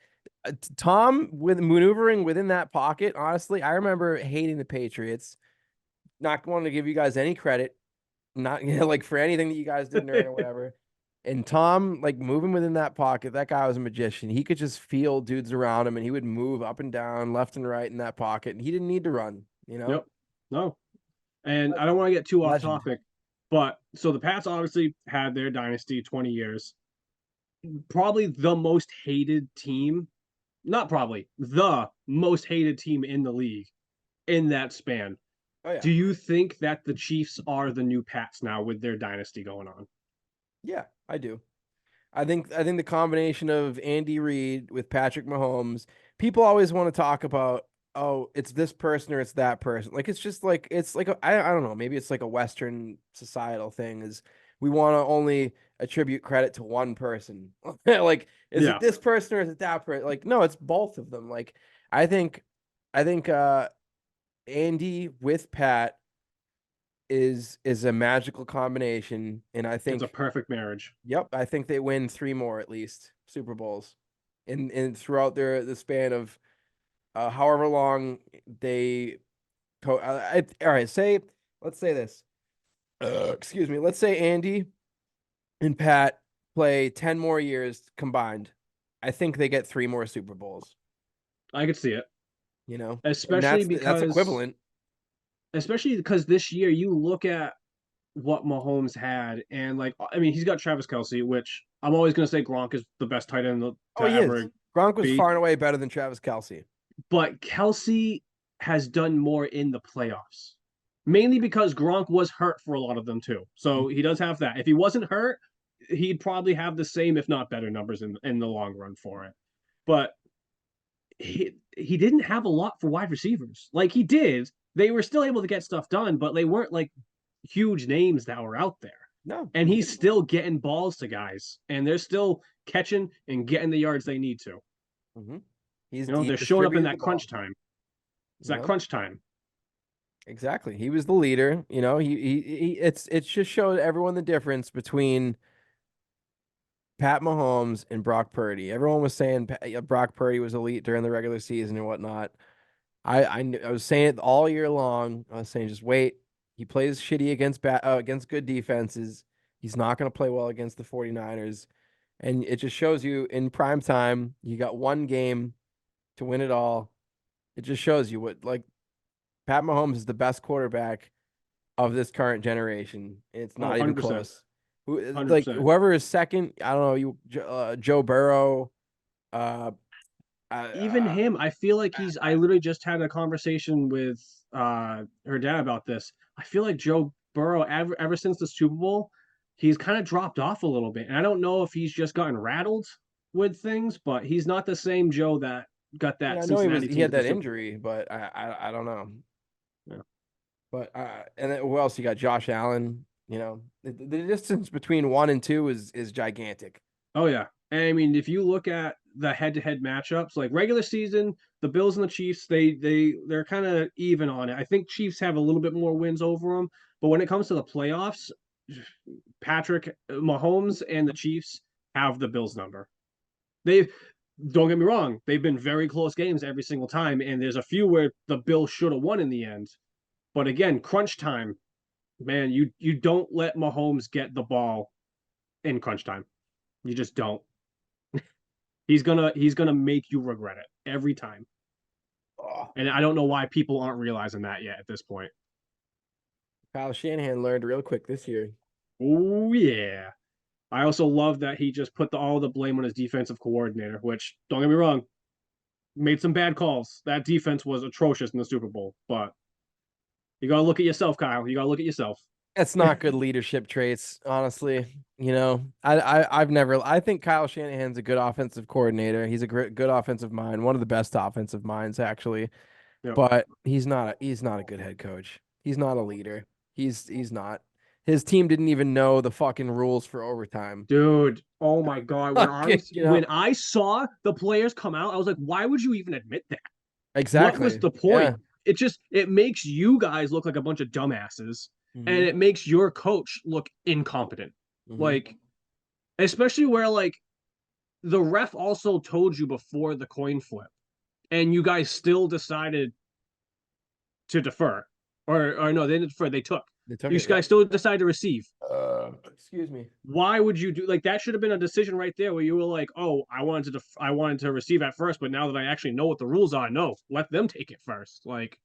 Tom with maneuvering within that pocket. Honestly, I remember hating the Patriots, not wanting to give you guys any credit, not like for anything that you guys did during or whatever. And Tom, like moving within that pocket, that guy was a magician. He could just feel dudes around him, and he would move up and down, left and right in that pocket, and he didn't need to run. You know, Yep. No, and I don't legend, want to get too off legend. topic, but so the Pats obviously had their dynasty 20 years. Probably the most hated team, not probably, the most hated team in the league in that span. Oh yeah, Do you think that the Chiefs are the new Pats now with their dynasty going on? yeah, I do. I think the combination of Andy Reid with Patrick Mahomes, people always want to talk about, oh, it's this person or it's that person. Like it's just like it's like I don't know, maybe it's like a Western societal thing is we want to only attribute credit to one person. Like, is it Yeah, this person or is it that person? Like, no, it's both of them. Like, I think I think Andy with Pat is a magical combination, and I it's a think perfect marriage. yep, I think they win three more at least Super Bowls in throughout the span of however long they all right, say let's say this. Excuse me. Let's say Andy and Pat play 10 more years combined. I think they get three more Super Bowls, I could see it, you know? And especially that's because equivalent. especially because this year you look at what Mahomes had, and like I mean, he's got Travis Kelsey, which I'm always gonna say Gronk is the best tight end Oh, to he ever is. Gronk was be, far and away better than Travis Kelsey. but Kelsey has done more in the playoffs, mainly because Gronk was hurt for a lot of them too. So he does have that. If he wasn't hurt, he'd probably have the same, if not better, numbers in the long run for it. But he didn't have a lot for wide receivers. Like he did, they were still able to get stuff done, but they weren't like huge names that were out there. No, And he he's didn't. still getting balls to guys, and they're still catching and getting the yards they need to. Hmm. He's You know, he they're showing up in distributed the that crunch ball, time. It's you that know? crunch time. Exactly. He was the leader. You know, it's just showed everyone the difference between Pat Mahomes and Brock Purdy. Everyone was saying Brock Purdy was elite during the regular season and whatnot. I was saying it all year long. I was saying just wait. He plays shitty against good defenses. He's not going to play well against the 49ers. And it just shows you in prime time, you got one game to win it all. It just shows you what like Pat Mahomes is the best quarterback of this current generation. It's Oh, not even 100%. close. Who like 100%. whoever is second? I don't know. Joe Burrow. Uh, Even uh, him, I feel like he's I literally just had a conversation with her dad about this. I feel like Joe Burrow ever since the Super Bowl, he's kind of dropped off a little bit. And I don't know if he's just gotten rattled with things, but he's not the same Joe that got I mean, that I know Cincinnati he team had to the that Super Bowl. injury, but I don't know. Yeah. But and then who else? You got Josh Allen. You know, the distance between one and two is gigantic. Oh yeah. And I mean, if you look at the head-to-head matchups, like regular season, the Bills and the Chiefs, they're kind of even on it. I think Chiefs have a little bit more wins over them, but when it comes to the playoffs, Patrick Mahomes and the Chiefs have the Bills number. They don't get me wrong, they've been very close games every single time, and there's a few where the Bills should have won in the end. But again, crunch time, man, you don't let Mahomes get the ball in crunch time. You just don't. He's gonna make you regret it every time. Oh, And I don't know why people aren't realizing that yet at this point. Kyle Shanahan learned real quick this year. Oh yeah. I also love that he just put all the blame on his defensive coordinator, which don't get me wrong, made some bad calls. That defense was atrocious in the Super Bowl, but you gotta look at yourself, Kyle. You gotta look at yourself. That's not good leadership traits, honestly. I've never. I think Kyle Shanahan's a good offensive coordinator. He's a good offensive mind, one of the best offensive minds actually. Yep. But he's not a good head coach. He's not a leader. He's not. His team didn't even know the fucking rules for overtime. Dude, oh my god, when I Fucking, when I saw the players come out, I was like, why would you even admit that? What was exactly. the Yeah. point? It makes you guys look like a bunch of dumbasses, and hmm it makes your coach look incompetent. hmm Like, especially where like the ref also told you before the coin flip, and you guys still decided to defer. Or no, they didn't defer, they took. They took You it. Yep. guys still decided to receive. Excuse me. Why would you do like that? Should have been a decision right there where you were like, oh, I wanted to receive at first, but now that I actually know what the rules are, no, let them take it first. Like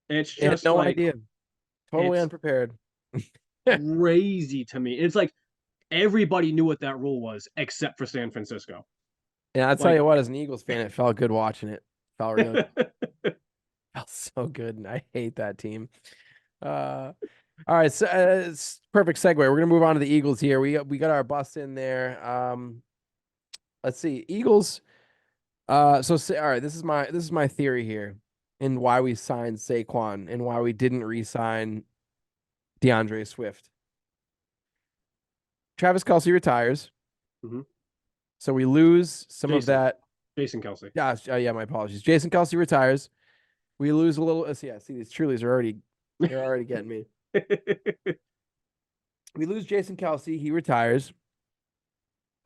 it's They had just no like idea. Totally it's unprepared. crazy to me. It's like everybody knew what that rule was except for San Francisco. Yeah, I'll tell Like you what, as an Eagles fan, it felt good watching it. Felt real good. Felt so good, and I hate that team. Uh, all right, so it's perfect segue. We're gonna move on to the Eagles here. We got our bus in there. Let's see, Eagles. All right, this is my theory here, and why we signed Saquon and why we didn't re-sign DeAndre Swift. Travis Kelce retires, Mhm. so we lose some of Jason, that. Jason Kelsey. Yeah, my apologies. Jason Kelce retires. We lose a little. Yeah, see, these Trulies are they're already getting me. We lose Jason Kelsey. He retires.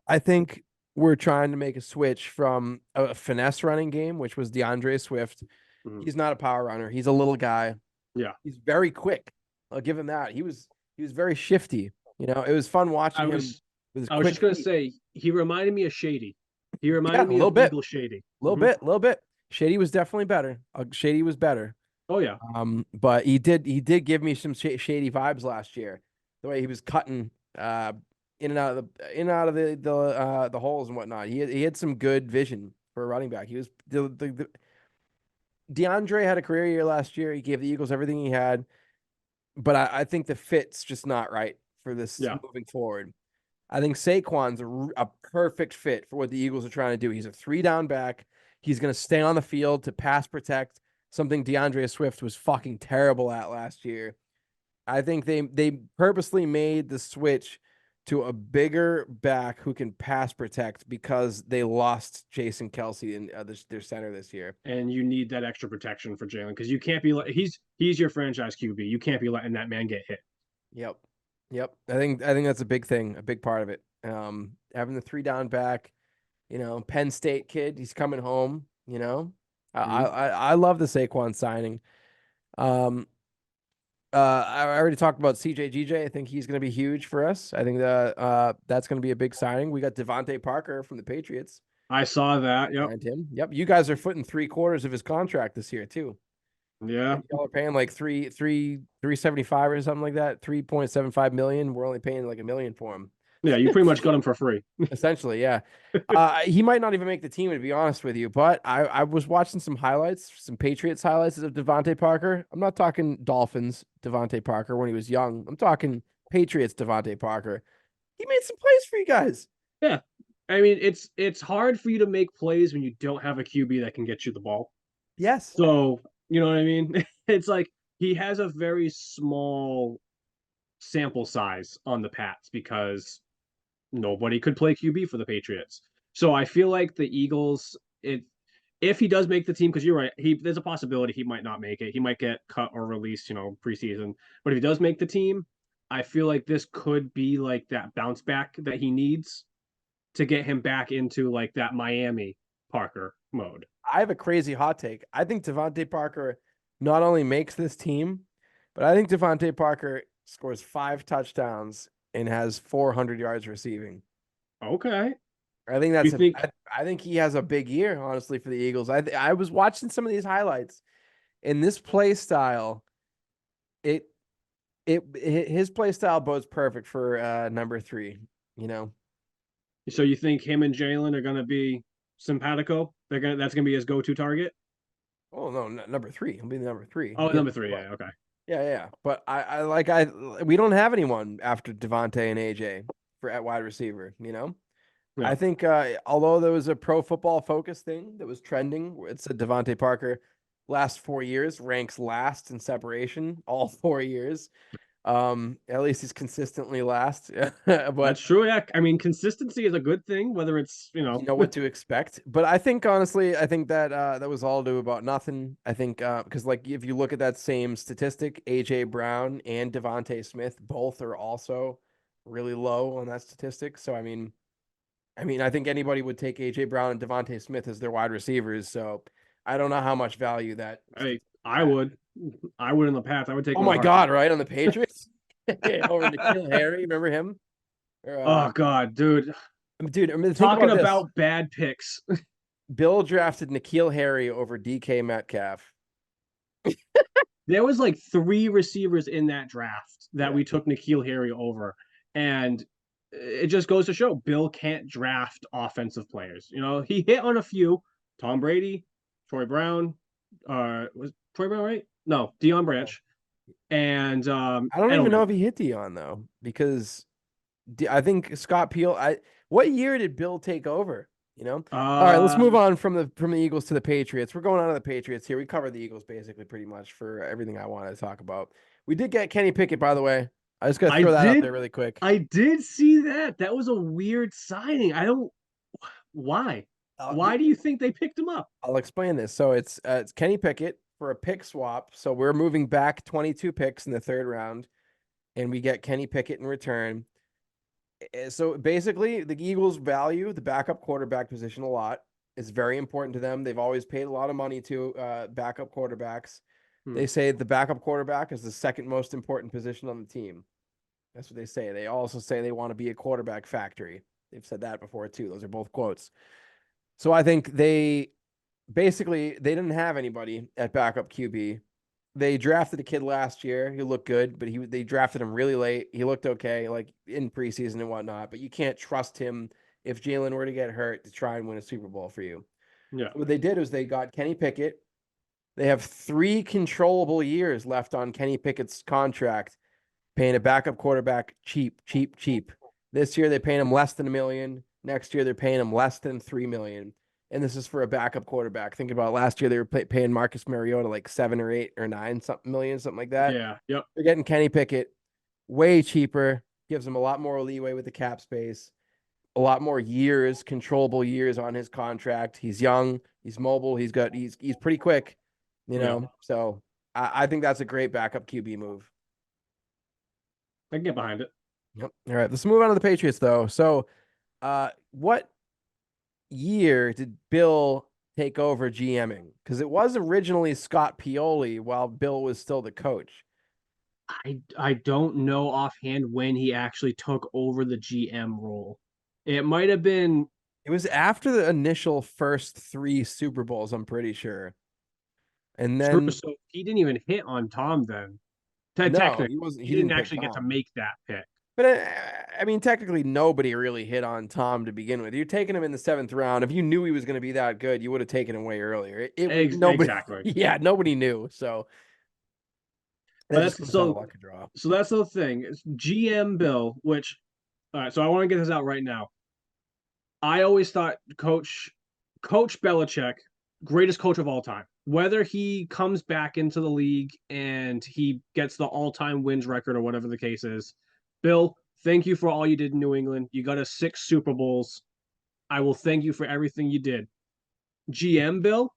I think we're trying to make a switch from a finesse running game, which was DeAndre Swift. Mhm. He's not a power runner. He's a little guy. Yeah, He's very quick. I'll give him that. He was very shifty. It was fun I watching him was with his I was quick just gonna feet. say he reminded me of Shady. He Yeah, reminded a me little of bit, Eagle Shady. little bit, little bit. Shady was definitely better. Shady was better. Oh yeah, But he did give me some shady vibes last year. The way he was cutting in and out of the holes and whatnot. He had some good vision for a running back. He was the DeAndre had a career year last year. He gave the Eagles everything he had, but I think the fit's just not right for this yeah. moving forward. I think Saquon's a perfect fit for what the Eagles are trying to do. He's a three down back. He's going to stay on the field to pass protect, something DeAndre Swift was fucking terrible at last year. I think they purposely made the switch to a bigger back who can pass protect because they lost Jason Kelsey in their center this year. And you need that extra protection for Jalen because you can't be he's your franchise QB. You can't be letting that man get hit. Yep. Yep. I think that's a big thing, a big part of it. Having the three down back, Penn State kid, he's coming home, I Mm-hmm. I, I love the Saquon signing. Um I already talked about CJ GJ. I think he's going to be huge for us. I think that's going to be a big signing. We got Devontae Parker from the Patriots. I saw that. Yep. Signed him. Yep. You guys are footing 3/4 of his contract this year too. Yeah. Y'all are paying like 375 or something like that. 3.75 million. We're only paying like a million for him. Yeah. You pretty much got him for free. Essentially, yeah. He might not even make the team, to be honest with you. But I was watching some highlights, some Patriots highlights of Devontae Parker. I'm not talking Dolphins Devontae Parker when he was young. I'm talking Patriots Devontae Parker. He made some plays for you guys. Yeah. I mean, it's hard for you to make plays when you don't have a QB that can get you the ball. Yes. So you know what I mean? It's like he has a very small sample size on the Pats because nobody could play QB for the Patriots. So I feel like the Eagles, if he does make the team, because you're right, there's a possibility he might not make it. He might get cut or released, preseason. But if he does make the team, I feel like this could be like that bounce back that he needs. to get him back into like that Miami Parker mode. I have a crazy hot take. I think Devontae Parker not only makes this team, but I think Devontae Parker scores 5 touchdowns and has 400 yards receiving. Okay. I think You that's a. think I think he has a big year, honestly, for the Eagles. I was watching some of these highlights, in this play style, it his play style bodes perfect for number 3. You know, so? You think him and Jalen are gonna be simpatico? That's gonna be his go-to target. oh no, number 3. He'll be the number 3. Oh, Yeah, number three. Yeah. Okay. yeah, yeah. But I we don't have anyone after Devontae and AJ for at wide receiver. You know, Yeah. I think although there was a pro football focus thing that was trending, it said Devontae Parker last 4 years ranks last in separation all 4 years. At least he's consistently last. That's But true. Yeah. I mean, consistency is a good thing, whether it's you know what to expect. But I think honestly, I think that that was all due about nothing. I think because like if you look at that same statistic, AJ Brown and Devontae Smith both are also really low on that statistic. So I mean, I think anybody would take AJ Brown and Devontae Smith as their wide receivers. So I don't know how much value that I had. would. I would in the past. I would take Oh him in a my God, heartbeat. right on the Patriots over Nikhil Harry. Remember him? Or, Oh God, dude. dude, I mean, think Talking about this. about bad picks. Bill drafted Nikhil Harry over DK Metcalf. There was like three receivers in that draft that Yeah. we took N'Keal Harry over, and it just goes to show Bill can't draft offensive players. You know, he hit on a few: Tom Brady, Troy Brown, was Troy Brown right? No, Deion Branch, and I don't even Edelman. know if he hit Dion though, because I think Scott Peel. What year did Bill take over? You know. All right, let's Uh, move on from the Eagles to the Patriots. We're going on to the Patriots here. We covered the Eagles basically pretty much for everything I wanted to talk about. We did get Kenny Pickett, by the way. I just got to I throw that out did, there really quick. I did see that. That was a weird signing. I don't. Why? Uh, Why do you think they picked him up? I'll explain this. So it's Kenny Pickett for a pick swap. So we're moving back 22 picks in the third round, and we get Kenny Pickett in return. So basically, the Eagles value the backup quarterback position a lot. It's very important to them. They've always paid a lot of money to backup quarterbacks. Hmm. They say the backup quarterback is the second most important position on the team. That's what they say. They also say they want to be a quarterback factory. They've said that before too. Those are both quotes. So I think they didn't have anybody at backup QB. They drafted a kid last year. He looked good, but they drafted him really late. He looked okay, like in preseason and whatnot. But you can't trust him if Jalen were to get hurt to try and win a Super Bowl for you. Yeah. So what they did was they got Kenny Pickett. They have 3 controllable years left on Kenny Pickett's contract, paying a backup quarterback cheap, cheap, cheap. This year they're paying him less than $1 million. Next year they're paying him less than $3 million. And this is for a backup quarterback. Think about last year they were paying Marcus Mariota like 7 or 8 or 9 something million, something like that. Yeah. Yep. They're getting Kenny Pickett way cheaper, gives him a lot more leeway with the cap space, a lot more years, controllable years on his contract. He's young, he's mobile, he's pretty quick, you Yeah. know. So I think that's a great backup QB move. I can get behind it. Yep. All right, let's move on to the Patriots though. So, what year did Bill take over GMing? Because it was originally Scott Pioli while Bill was still the coach. I don't know offhand when he actually took over the GM role. It might have been It was after the initial first 3 Super Bowls, I'm pretty sure. And true. then So he didn't even hit on Tom then. no, Technically, he wasn't. he He didn't didn't pick actually get to Tom. make that pick. But I mean, technically, nobody really hit on Tom to begin with. You're taking him in the 7th round. If you knew he was going to be that good, you would have taken him way earlier. Nobody, Exactly. yeah, nobody knew. So But that just that's comes down to so. luck of draw. So that's the thing. It's GM Bill, which all right. So I want to get this out right now. I always thought Coach Belichick, greatest coach of all time. Whether he comes back into the league and he gets the all-time wins record or whatever the case is, Bill, thank you for all you did in New England. You got us 6 Super Bowls. I will thank you for everything you did. GM Bill,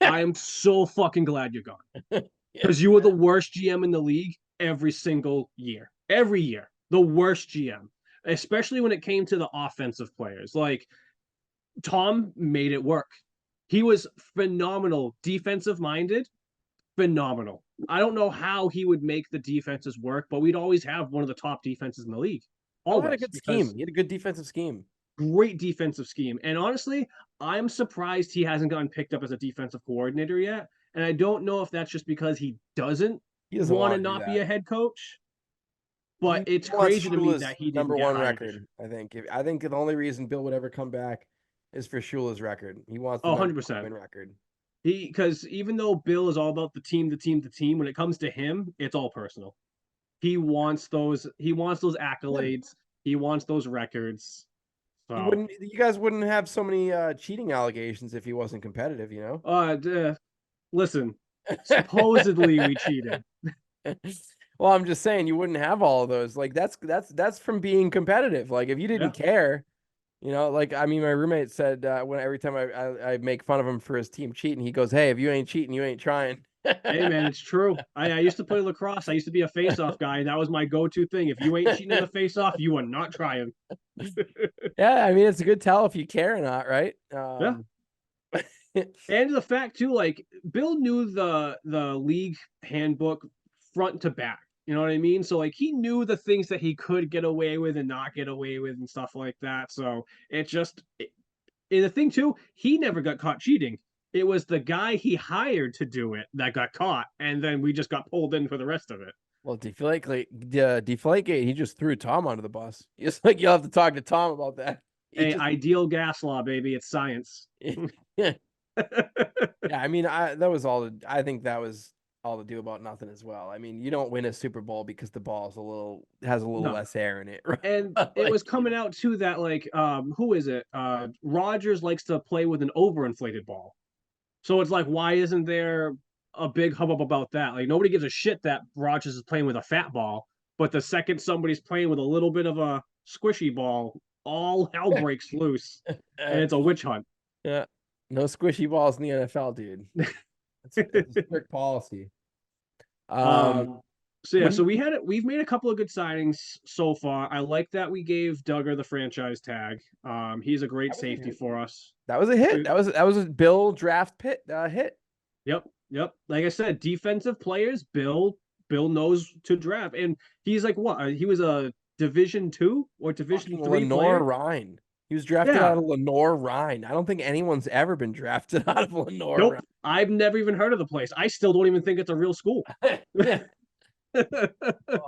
I am so fucking glad you're gone Yeah, because you were the worst GM in the league every single year. Every year, the worst GM. especially when it came to the offensive players. Like Tom made it work. He was phenomenal, defensive minded, phenomenal. I don't know how he would make the defenses work, but we'd always have one of the top defenses in the league. Bill had a Always, good scheme. because He had a good defensive scheme. great defensive scheme. And honestly, I'm surprised he hasn't gotten picked up as a defensive coordinator yet. And I don't know if that's just because he doesn't He doesn't want to want to do not be that. a head coach, but He it's wants crazy to me Shula's that he didn't number get one hired. record. I think the only reason Bill would ever come back is for Shula's record. He wants the Oh, number one 100%. win record. Because even though Bill is all about the team, the team, the team, when it comes to him, it's all personal. He wants those Yeah. accolades. He wants those records. He So wouldn't. You guys wouldn't have so many cheating allegations if he wasn't competitive. You listen, know. supposedly we cheated. Well, I'm just saying you wouldn't have all of those. Like that's from being competitive. Like if you didn't Yeah. care, like I mean, my roommate said when every time I make fun of him for his team cheating, he goes, "Hey, if you ain't cheating, you ain't trying." Hey man, it's true. I used to play lacrosse. I used to be a face-off guy, and that was my go-to thing. If you ain't cheating in the face-off, you are not trying. Yeah, I mean it's a good tell if you care or not, right? Yeah. And the fact too, like Bill knew the league handbook front to back. You know what I mean? So like he knew the things that he could get away with and not get away with and stuff like that. So it just and the thing too, he never got caught cheating. It was the guy he hired to do it that got caught, and then we just got pulled in for the rest of it. Well, Deflategate, he just threw Tom under the bus. It's like you'll have to talk to Tom about that. He Hey, just ideal gas law, baby. It's science. yeah. Yeah, I mean, I think that was all to do about nothing as well. I mean, you don't win a Super Bowl because the ball has a little No. less air in it, right? And it Like, was coming out too that like who is it? Rogers likes to play with an overinflated ball. So it's like, why isn't there a big hubbub about that? Like nobody gives a shit that Rogers is playing with a fat ball, but the second somebody's playing with a little bit of a squishy ball, all hell breaks loose, and uh, it's a witch hunt. yeah, no squishy balls in the NFL, dude. It's a strict policy. Um, um, so yeah, so when we've made a couple of good signings so far. I like that we gave Duggar the franchise tag. He's a great that was a safety hit. for us. That was a hit. So, That was a Bill draft pit hit. yep, yep. Like I said, defensive players, Bill knows to draft, and he's like what? He was a Division 2 or Division Fucking 3 Lenore player. Rhine. He was drafted Yeah. out of Lenore Rhine. I don't think anyone's ever been drafted out of Lenore Nope. I've never even heard of the place. I still don't even think it's a real school. Rhine. Yeah. Oh,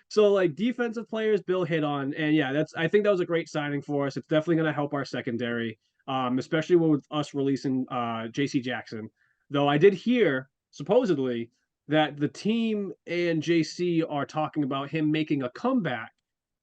So like defensive players, Bill hit on, and yeah, I think that was a great signing for us. It's definitely going to help our secondary, especially with us releasing J.C. Jackson. Though I did hear supposedly that the team and JC are talking about him making a comeback,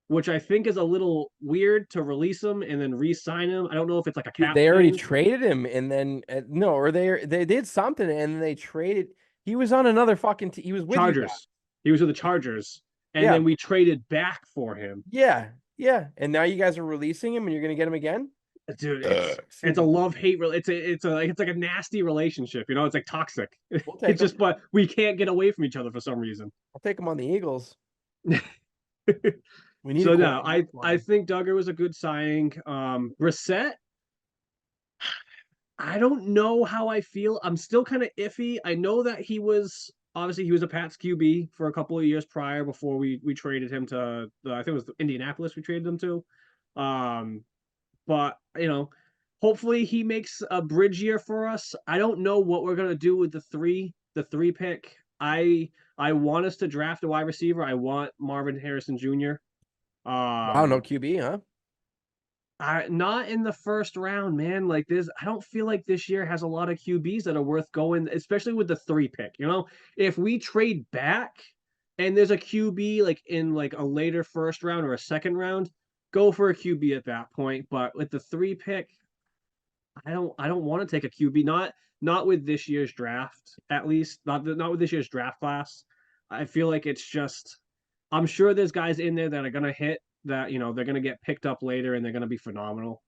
which I think is a little weird to release him and then re-sign him. I don't know if it's like a cap they already thing. traded him, and then no, or they did something, and then they traded. He was on another fucking. He was with you guys. Chargers. He was with the Chargers, and Yeah, then we traded back for him. yeah, yeah. And now you guys are releasing him, and you're gonna get him again. Dude, it's Excuse a me. love hate. It's like a nasty relationship. You know, it's like toxic. We'll It's take him. just, but we can't get away from each other for some reason. I'll take him on the Eagles. We need a So no, quarterback for I him. think Duggar was a good signing. Brissett, I don't know how I feel. I'm still kind of iffy. I know that he was a Pats QB for a couple of years prior before we traded him to I think it was Indianapolis we traded him to. Um, but hopefully he makes a bridge year for us. I don't know what we're gonna do with the three pick. I want us to draft a wide receiver. I want Marvin Harrison Jr. Wow, no Um, QB, huh? not in the first round, man. Like this, I don't feel like this year has a lot of QBs that are worth going, especially with the three pick. If we trade back and there's a QB like in like a later first round or a second round, go for a QB at that point. But with the three pick, I don't want to take a QB. Not with this year's draft, at least. Not with this year's draft class. I feel like it's just I'm sure there's guys in there that are gonna hit that, they're gonna get picked up later and they're gonna be phenomenal.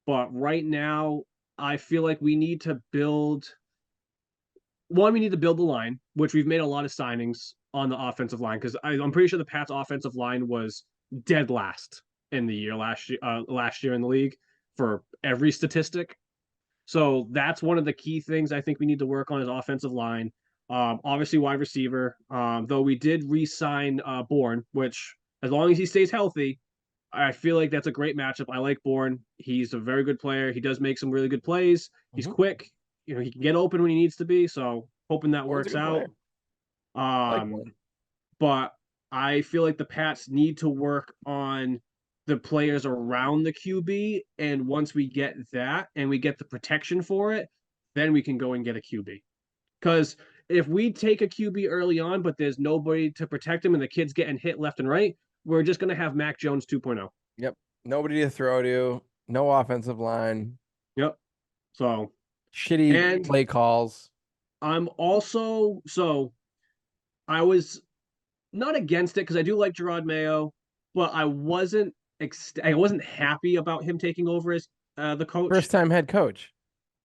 But right now, I feel like we need to build the line, which we've made a lot of signings on the offensive line because I'm pretty sure the Pats offensive line was dead last in the year last year in the league for every statistic. So that's one of the key things I think we need to work on is offensive line. Obviously wide receiver. Though we did re-sign Bourne, which as long as he stays healthy, I feel like that's a great matchup. I like Bourne. He's a very good player. He does make some really good plays. He's Hmm. quick. He can get open when he needs to be. So hoping that Bourne's a works good out. player. I like Um, Bourne. but I feel like the Pats need to work on the players around the QB. And once we get that and we get the protection for it, then we can go and get a QB. Because if we take a QB early on, but there's nobody to protect him and the kid's getting hit left and right, we're just going to have Mac Jones 2.0. Yep. Nobody to throw to. No offensive line. Yep. So, Shitty and play calls. I'm also, so I was not against it because I do like Gerard Mayo, but I wasn't happy about him taking over as the First coach. time head coach.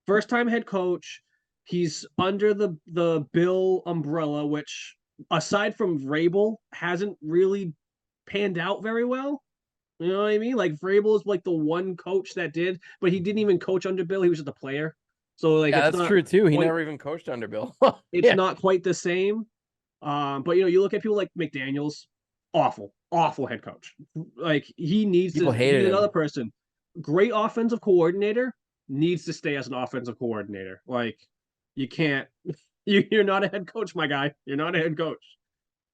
First time head coach. He's under the Bill umbrella, which aside from Vrabel hasn't really panned out very well. You know what I mean? Like Vrabel is like the one coach that did, but he didn't even coach under Bill. He was just a player. So like Yeah, that's true too. He quite never even coached under Bill. it's Yeah. not quite the same. But you look at people like McDaniels, awful, awful head coach. Like People we need hated another him. person. Great offensive coordinator needs to stay as an offensive coordinator. Like you can't you're not a head coach, my guy. You're not a head coach.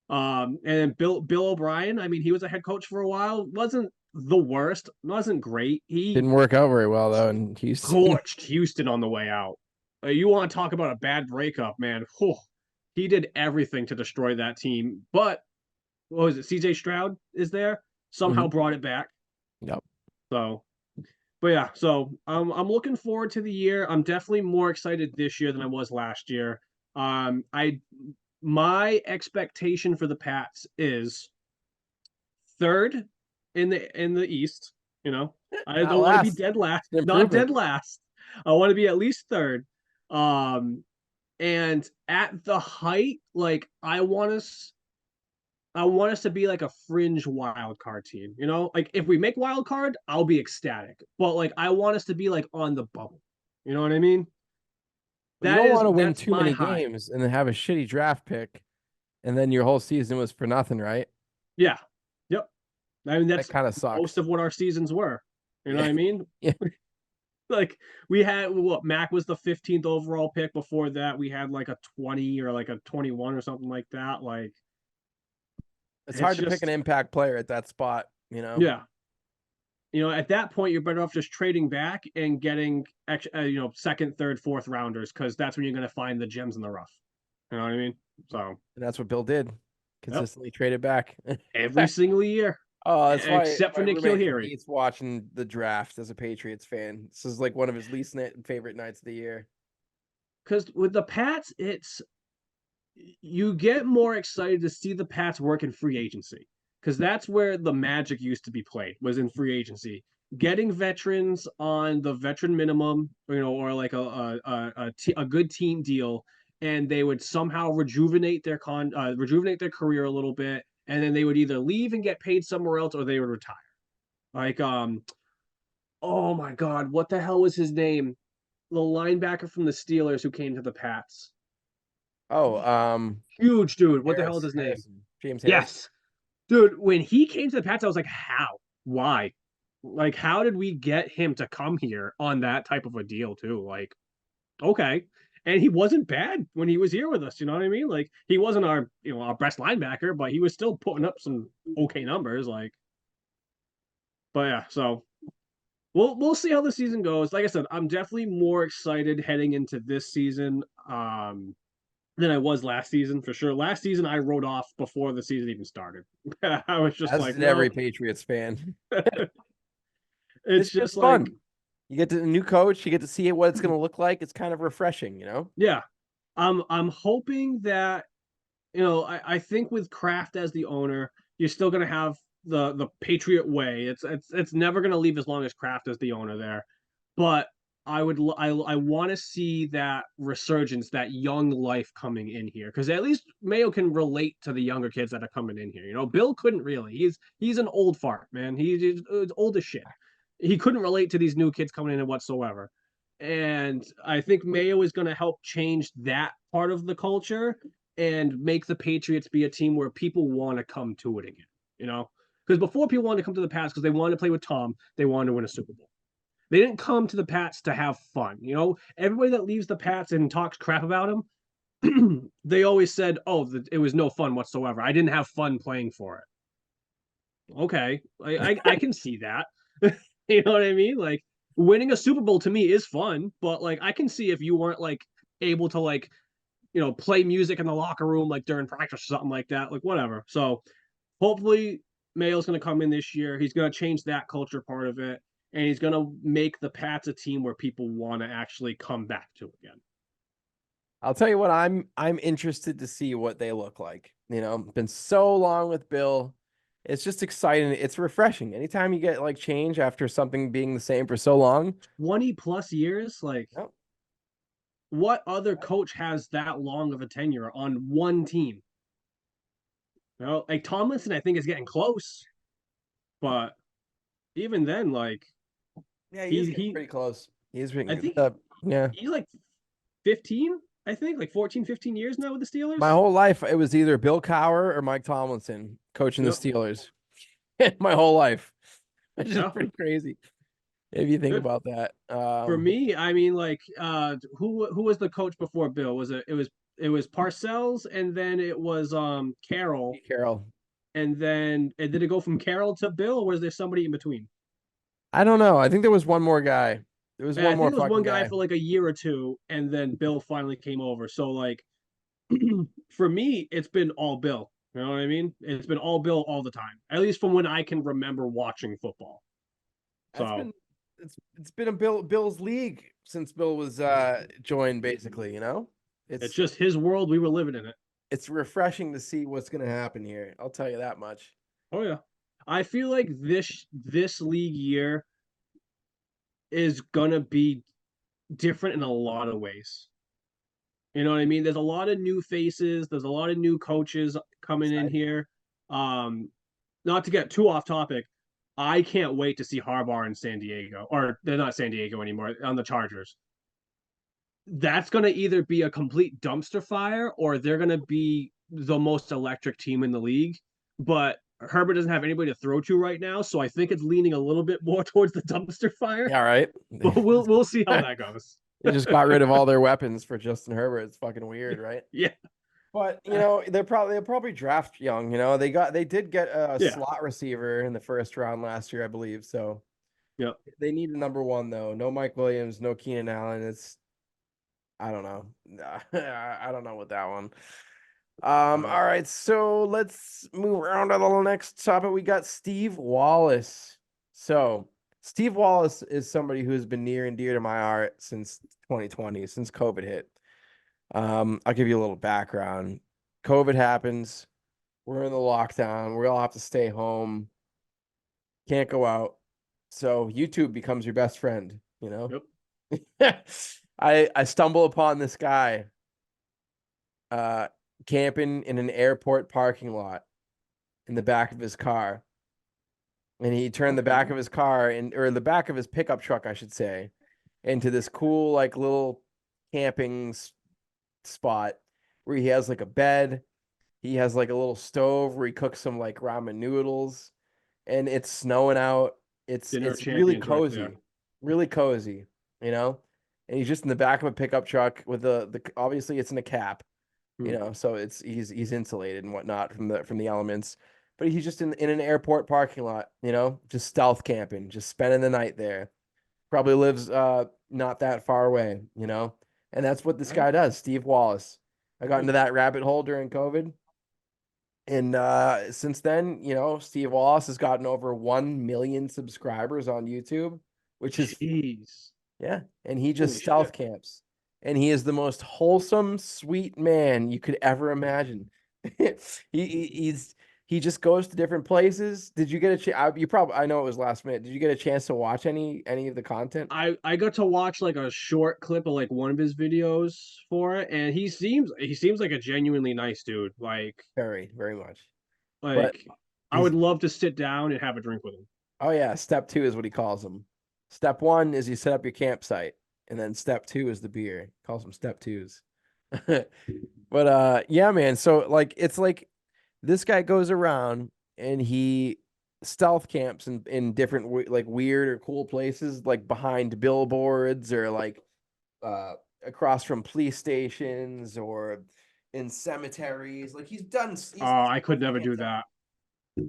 And Bill O'Brien, I mean, he was a head coach for a while. Wasn't the worst, wasn't great. He Didn't work out very well though in Houston. torched Houston on the way out. You want to talk about a bad breakup, man? Whew, he did everything to destroy that team. But what was it? CJ Stroud is there, somehow Hmm. brought it back. Yep. So, but yeah, so I'm looking forward to the year. I'm definitely more excited this year than I was last year. I My expectation for the Pats is third in the East. You know, I Not don't want to be last. dead last, An not improvement. dead last. I want to be at least third. Um, and at the height, like I want us to be like a fringe wild card team. You know, like if we make wild card, I'll be ecstatic. But like I want us to be like on the bubble. You know what I mean? Well, you don't want to win That's too my many high. games and then have a shitty draft pick, and then your whole season was for nothing, right? Yeah. Yep. I mean That that's kind of most sucks. of what our seasons were. You know what Yeah. I mean? Yeah. Like we had what Mac was the 15th overall pick. Before that, we had like a 20 or like a 21 or something like that. Like It's it's hard to pick an just impact player at that spot, you know? yeah. At that point, you're better off just trading back and getting second, third, fourth rounders because that's when you're going to find the gems in the rough. You know what I mean? So, And that's what Bill did. yep, Consistently traded back. every single year, Oh, that's why except my for Nikhil roommate Harry. hates watching the draft as a Patriots fan. This is like one of his least favorite nights of the year. Because with the Pats, you get more excited to see the Pats work in free agency because that's where the magic used to be played was in free agency. Getting veterans on the veteran minimum, or like a good team deal, and they would somehow rejuvenate their career a little bit, and then they would either leave and get paid somewhere else, or they would retire. Like oh my God, what the hell was his name? The linebacker from the Steelers who came to the Pats. Oh, Huge dude. What the hell is his name? Harrison, James Harrison. Yes. Dude, when he came to the Pats, I was like, how? Why? Like, how did we get him to come here on that type of a deal, too? Like, okay. And he wasn't bad when he was here with us. You know what I mean? Like, he wasn't our best linebacker, but he was still putting up some okay numbers. Like, but yeah, so we'll see how the season goes. Like I said, I'm definitely more excited heading into this season. Than I was last season for sure. Last season I wrote off before the season even started. I was just As like, did every well, Patriots fan. it's It's just just like, fun. You get to a new coach, you get to see what it's going to look like. It's kind of refreshing, you know? yeah. I'm hoping that I think with Kraft as the owner, you're still gonna have the Patriot way. It's never gonna leave as long as Kraft as the owner there. But I want to see that resurgence, that young life coming in here, because at least Mayo can relate to the younger kids that are coming in here. You know, Bill couldn't really. He's an old fart, man. He's old as shit. He couldn't relate to these new kids coming in whatsoever. And I think Mayo is going to help change that part of the culture and make the Patriots be a team where people want to come to it again. You know, because before people wanted to come to the Pats because they wanted to play with Tom, they wanted to win a Super Bowl. They didn't come to the Pats to have fun. You know, everybody that leaves the Pats and talks crap about them, they always said, "Oh, it was no fun whatsoever. I didn't have fun playing for it." Okay, I can see that. You know what I mean? Like winning a Super Bowl to me is fun, but like I can see if you weren't like able to like play music in the locker room like during practice or something like that, like whatever. So hopefully Mayo's going to come in this year. He's going to change that culture part of it, and he's going to make the Pats a team where people want to actually come back to again. I'll tell you what, I'm interested to see what they look like. You know, been so long with Bill. It's just exciting. It's refreshing. Anytime you get like change after something being the same for so long. 20 plus years, like Yep. what other coach has that long of a tenure on one team? You know, like Tomlinson, I think is getting close, but even then, like Yeah, he is getting he pretty close. He's I been think yeah. he's like 15, I think, like 14, 15 years now with the My Steelers. whole life it was either Bill Cowher or Mike Tomlinson coaching the Yep. Steelers. My whole life. Which is Yeah. pretty crazy if you think about that. For me, I mean, like, who was the coach before Bill? It was Parcells, and then it was Carroll, Pete Carroll. and did it go from Carroll to Bill, or was there somebody in between? I don't know. I think there was one more guy. There was And I one think more it was one fucking guy guy. for like a year or two, and then Bill finally came over. So like, for me, it's been all Bill. You know what I mean? It's been all Bill all the time, at least from when I can remember watching football. That's So been it's been a Bill's league since Bill was joined basically, you know? it's It's just his world. We were living in it. it's refreshing to see what's gonna happen here. I'll tell you that much. Oh yeah. I feel like this league year is gonna be different in a lot of ways. You know what I mean? There's a lot of new faces. There's a lot of new coaches coming in Exciting. here. Um, Not to get too off topic, I can't wait to see Harbaugh in San Diego, or they're not San Diego anymore, on the Chargers. That's going to either be a complete dumpster fire or they're going to be the most electric team in the league. But Herbert doesn't have anybody to throw to right now, so I think it's leaning a little bit more towards the dumpster fire. Yeah, right. But we'll see how that goes. They just got rid of all their weapons for Justin Herbert. It's fucking weird, right? Yeah, But they'll probably draft young. You know, they did get a yeah, slot receiver in the first round last year, I believe. So yeah. they need a number one though. No Mike Williams, no Keenan Allen. It's I don't know. I don't know with that one. Uh, All right, so let's move around to the next topic. We got Steve Wallace. So Steve Wallace is somebody who's been near and dear to my heart since 2020, since COVID hit. I'll give you a little background. COVID happens. We're in the lockdown. We all have to stay home. Can't go out. So YouTube becomes your best friend, you know? yep. I stumble upon this guy uh camping in an airport parking lot in the back of his car. And he turned the back Okay. of his car or the back of his pickup truck, I should say, into this cool like little camping spot where he has like a bed. He has like a little stove where he cooks some like ramen noodles, and it's snowing out. Dinner of It's really champions right there. really cozy, you know. And he's just in the back of a pickup truck with the obviously it's in a cap, you Hmm. know, so he's insulated and whatnot from the elements. But he's just in an airport parking lot, you know, just stealth camping, just spending the night there. Probably lives not that far away, you know. And that's what this Right? guy does, Steve Wallace. I got into that rabbit hole during COVID. And since then, you know, Steve Wallace has gotten over 1 million subscribers on YouTube, which is Jeez. yeah, and he just Holy stealth shit. camps. And he is the most wholesome, sweet man you could ever imagine. He's he just goes to different places. Did you get a chance? You probably, I know it was last minute. Did you get a chance to watch any of the content? I got to watch like a short clip of like one of his videos for it, and he seems like a genuinely nice dude. Very, very much. But Like I he's would love to sit down and have a drink with him. oh yeah, step two is what he calls them. Step one is you set up your campsite, and then step two is the beer. He calls them step twos. But yeah, man. So like it's like this guy goes around and he stealth camps in different like weird or cool places, like behind billboards or like uh across from police stations or in cemeteries. Like he's I could stealth never camped do that.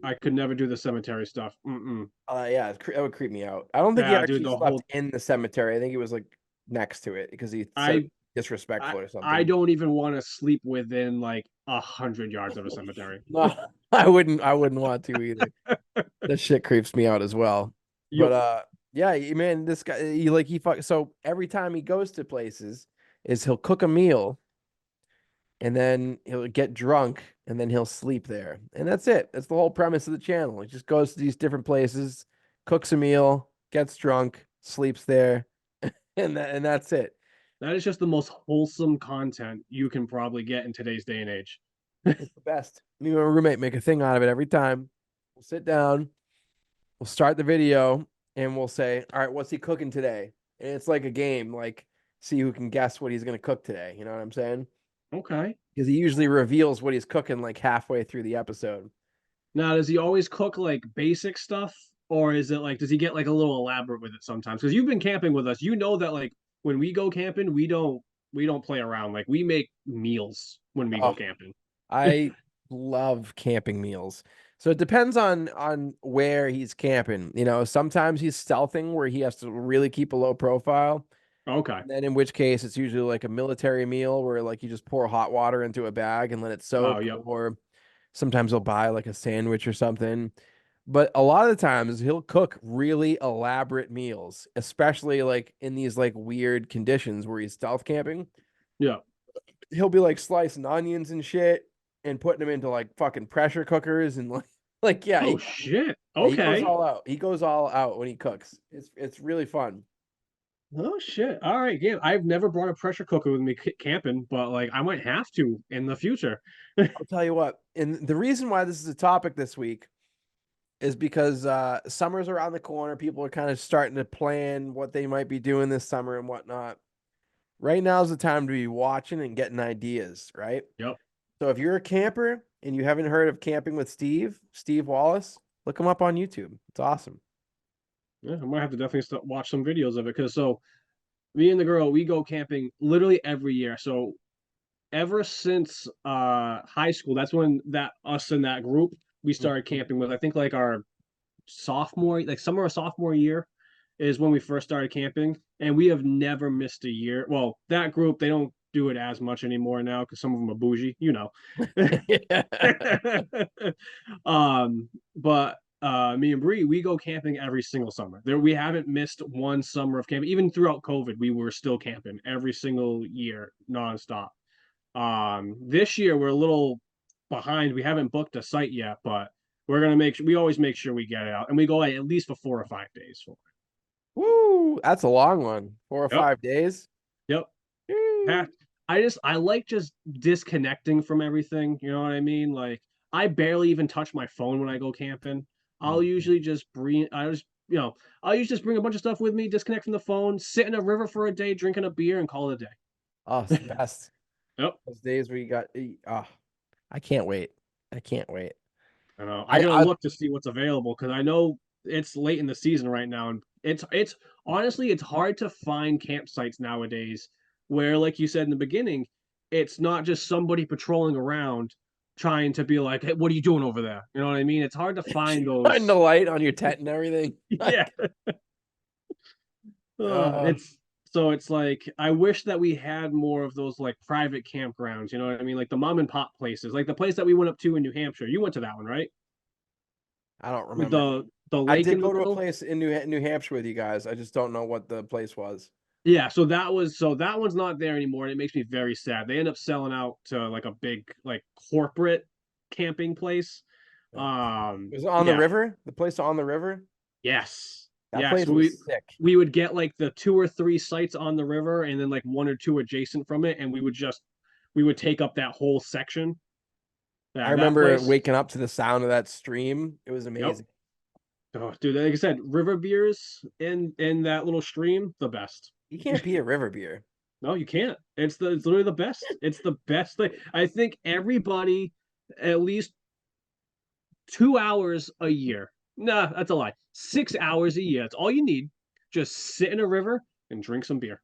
I could never do the cemetery stuff. Mm-mm. Yeah, that would creep me out. I don't think he Yeah, dude, actually the slept whole in the cemetery. I think he was like next to it because he said it I was I disrespectful or I something. don't even want to sleep within like 100 yards of a cemetery. No, I wouldn't want to either. That shit creeps me out as well. But Yup. yeah, man, this guy he like he fuck so every time he goes to places is he'll cook a meal and then he'll get drunk and then he'll sleep there. And that's it. That's the whole premise of the channel. He just goes to these different places, cooks a meal, gets drunk, sleeps there, and that's it. That is just the most wholesome content you can probably get in today's day and age. It's the best. Me and my roommate make a thing out of it every time. We'll sit down, we'll start the video, and we'll say, "All right, what's he cooking today?" And it's like a game, like see who can guess what he's gonna cook today. You know what I'm saying? Okay. Because he usually reveals what he's cooking like halfway through the episode. Now, does he always cook like basic stuff, or is it like does he get like a little elaborate with it sometimes? Because you've been camping with us, you know that like when we go camping, we don't play around. Like we make meals when we go Oh, camping. I love camping meals. So it depends on where he's camping. You know, sometimes he's stealthing where he has to really keep a low profile. Okay. And then in which case it's usually like a military meal where like you just pour hot water into a bag and let it Oh, soak, yep. or sometimes he'll buy like a sandwich or something. But a lot of the times he'll cook really elaborate meals, especially like in these like weird conditions where he's stealth camping. Yeah. He'll be like slicing onions and shit and putting them into like fucking pressure cookers and like yeah, Oh shit. he goes Okay. all out. He goes all out when he cooks. It's really fun. Oh shit. All right, yeah. I've never brought a pressure cooker with me camping, but like I might have to in the future. I'll tell you what. And the reason why this is a topic this week is because summer's around the corner. People are kind of starting to plan what they might be doing this summer and whatnot. Right now is the time to be watching and getting ideas, right? Yep. So if you're a camper and you haven't heard of Camping with Steve Wallace, look him up on YouTube. It's awesome. Yeah, I might have to definitely watch some videos of it because so me and the girl we go camping literally every year. So ever since high school, that's when that us and that group we started camping with. I think like our sophomore, like summer of sophomore year is when we first started camping, and we have never missed a year. Well, that group they don't do it as much anymore now because some of them are bougie, you know. But me and Bree, we go camping every single summer. There, we haven't missed one summer of camping. Even throughout COVID, we were still camping every single year, nonstop. This year we're a little behind. We haven't booked a site yet, but we're gonna make sure we always make sure we get it out, and we go like, at least for 4 or 5 days for Woo, that's a long one. Four or it. Yep, five days. yep. Woo. Pat, I like just disconnecting from everything. You know what I mean? Like I barely even touch my phone when I go camping. I'll usually just bring. I just I'll usually just bring a bunch of stuff with me, disconnect from the phone, sit in a river for a day, drinking a beer, and call it a Oh, it's the day. best. Yep. Those days where you got, oh, I can't wait. I can't wait. I know. I I, gotta I, look to see what's available because I know it's late in the season right now, and it's honestly it's hard to find campsites nowadays where, like you said in the beginning, it's not just somebody patrolling around trying to be like, "Hey, what are you doing over there?" You know what I mean? It's hard to find find the those. light on your tent and everything. Yeah. Uh, It's so it's like I wish that we had more of those like private campgrounds. You know what I mean? Like the mom and pop places, like the place that we went up to in New Hampshire. You went to that one, right? I don't With remember. the I lake did in the go to a middle. place in New Hampshire with you guys. I just don't know what the place was. Yeah, so that one's not there anymore, and it makes me very sad. They end up selling out to like a big like corporate camping place. It was on the Yeah, river. The place on the river. yes, That yes. place was sick. We would get like the two or three sites on the river, and then like one or two adjacent from it, and we would take up that whole section. I Yeah, that remember place. waking up to the sound of that stream. It was Yep. amazing. Oh, dude, like I said, river beers in that little stream, the best. You can't beat a river beer. No, you can't. It's literally the best. It's the best thing. I think everybody at least 2 hours a year. Nah, that's a lie. 6 hours a year. That's all you need. Just sit in a river and drink some beer.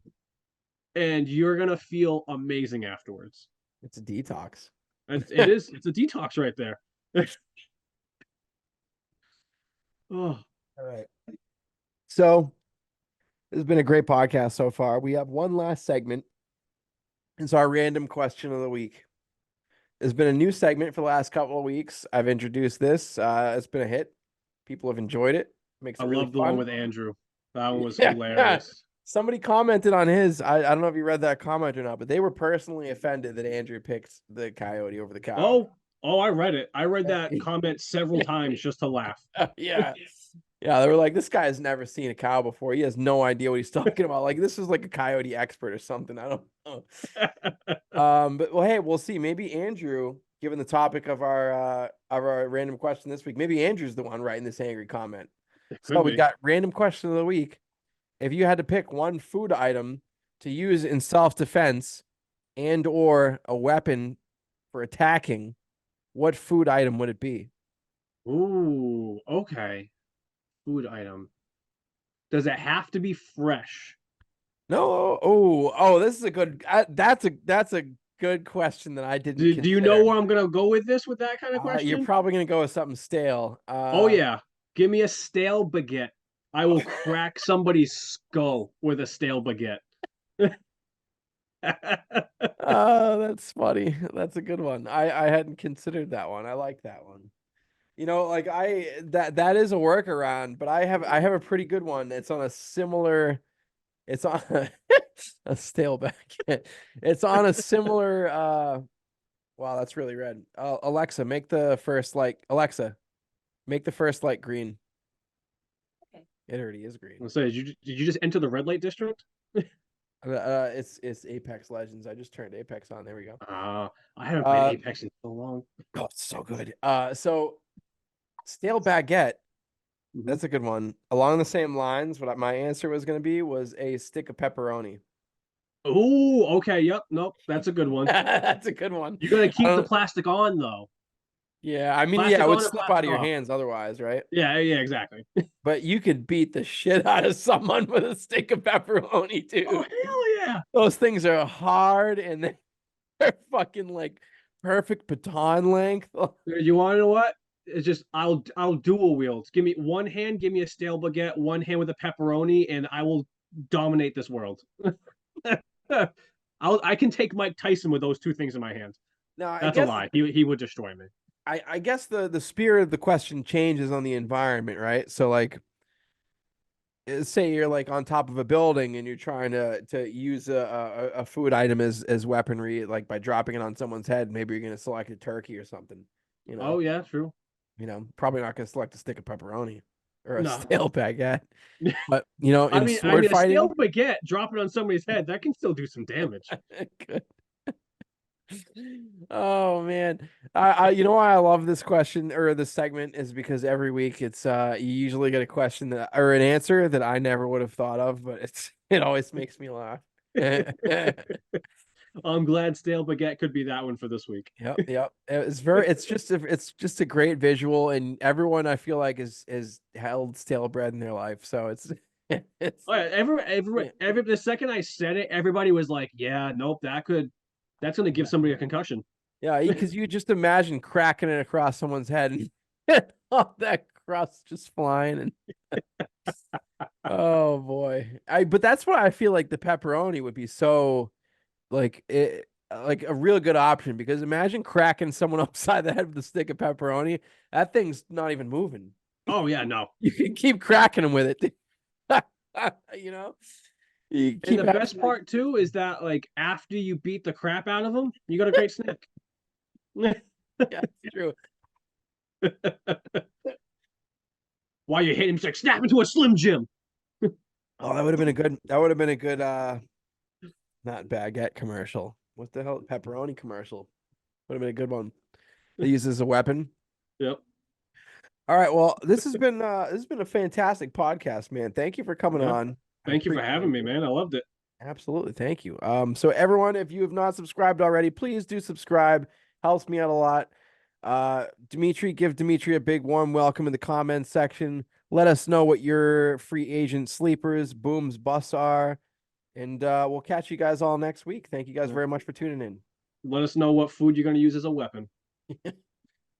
And you're gonna feel amazing afterwards. It's a detox. It is. It's a detox right there. Oh, All right. So this has been a great podcast so far. We have one last segment. It's our random question of the week. There's been a new segment for the last couple of weeks. I've introduced this. It's been a hit. People have enjoyed it. Makes I it really love the one fun. with Andrew. That one was Yeah. hilarious. Somebody commented on his. I don't know if you read that comment or not, but they were personally offended that Andrew picked the coyote over the cow. Oh, I read it. I read that comment several times just to laugh. Yeah. Yeah, they were like, this guy has never seen a cow before. He has no idea what he's talking about. Like, this is like a coyote expert or something. I don't know. But well, hey, we'll see. Maybe Andrew, given the topic of our random question this week, maybe Andrew's the one writing this angry comment. It So could we be. got random question of the week. If you had to pick one food item to use in self-defense and or a weapon for attacking, what food item would it be? Ooh, okay. Food item. Does it have to be fresh? No, oh, this is a good. That's a good question that I didn't Do you know consider. where I'm gonna go with this with that kind of You're question? probably gonna go with something stale. Oh yeah. Give me a stale baguette. I will crack somebody's skull with a stale baguette. That's funny. That's a good one. I hadn't considered that one. I like that one. You know, like that is a workaround, but I have a pretty good one. It's on a similar. It's on a stale back. It's on a similar. Wow, that's really red. Alexa, make the first light. Alexa, make the first light green. It already is green. So did you just enter the red light district? It's Apex Legends. I just turned Apex on. There we go. I haven't played Uh, Apex in so long. oh, it's so good. So stale baguette. Mhm. That's a good one. Along the same lines, what my answer was going to be was a stick of pepperoni. Oh, okay. Yep. Nope. That's a good one. That's a good one. You gotta I keep the don't. plastic on though. Yeah, I mean, yeah, Plastic it would on or slip out plastic of your off. hands otherwise, right? Yeah, exactly. But you could beat the shit out of someone with a stick of pepperoni, Oh dude. hell yeah. Those things are hard and they're fucking like perfect baton length. You want to know what? It's just I'll dual wield. Give me one hand, give me a stale baguette, one hand with a pepperoni, and I will dominate this world. I can take Mike Tyson with those two things in my hand. Now, I That's a guess lie. He would destroy me. I guess the spirit of the question changes on the environment, right? So like say you're like on top of a building and you're trying to use a food item as weaponry, like by dropping it on someone's head, maybe you're gonna select a turkey or something, you know. Oh yeah, true. Probably not gonna select a stick of pepperoni or a No. stale baguette. But I in mean, sword a stale fighting, baguette dropping on somebody's head that can still do some damage. good. Oh man. You know why I love this question or this segment is because every week it's you usually get a question that or an answer that I never would have thought of, but it always makes me laugh. I'm glad stale baguette could be that one for this week. Yep, yep. It's just a great visual and everyone I feel like is held stale bread in their life. So it's Oh, yeah, every the second I said it, everybody was like, "Yeah, nope, that's gonna give somebody a concussion." yeah, because you just imagine cracking it across someone's head and all that crust just flying and oh boy. But that's why I feel like the pepperoni would be so like a real good option because imagine cracking someone upside the head with a stick of pepperoni. That thing's not even moving. Oh yeah, no. You can keep cracking them with it. you know, you And keep the having best part too is that like after you beat the crap out of them, you got a great snack. yeah, it's true. Why you hit him? He's like, snap into a Slim Jim. Oh, that would have been a good. That would have been a good. Not baguette commercial. What the hell? Pepperoni commercial. Would have been a good one. They use as a weapon. Yep. All right. Well, this has been a fantastic podcast, man. Thank you for coming Yeah. on. I Thank you for having appreciate me, it. man. I loved it. Absolutely. Thank you. So everyone, if you have not subscribed already, please do subscribe. Helps me out a lot. Dimitri, give Dimitri a big warm welcome in the comments section. Let us know what your free agent sleepers, booms, busts are. And we'll catch you guys all next week. Thank you guys Yeah. very much for tuning in. Let us know what food you're going to use as a weapon.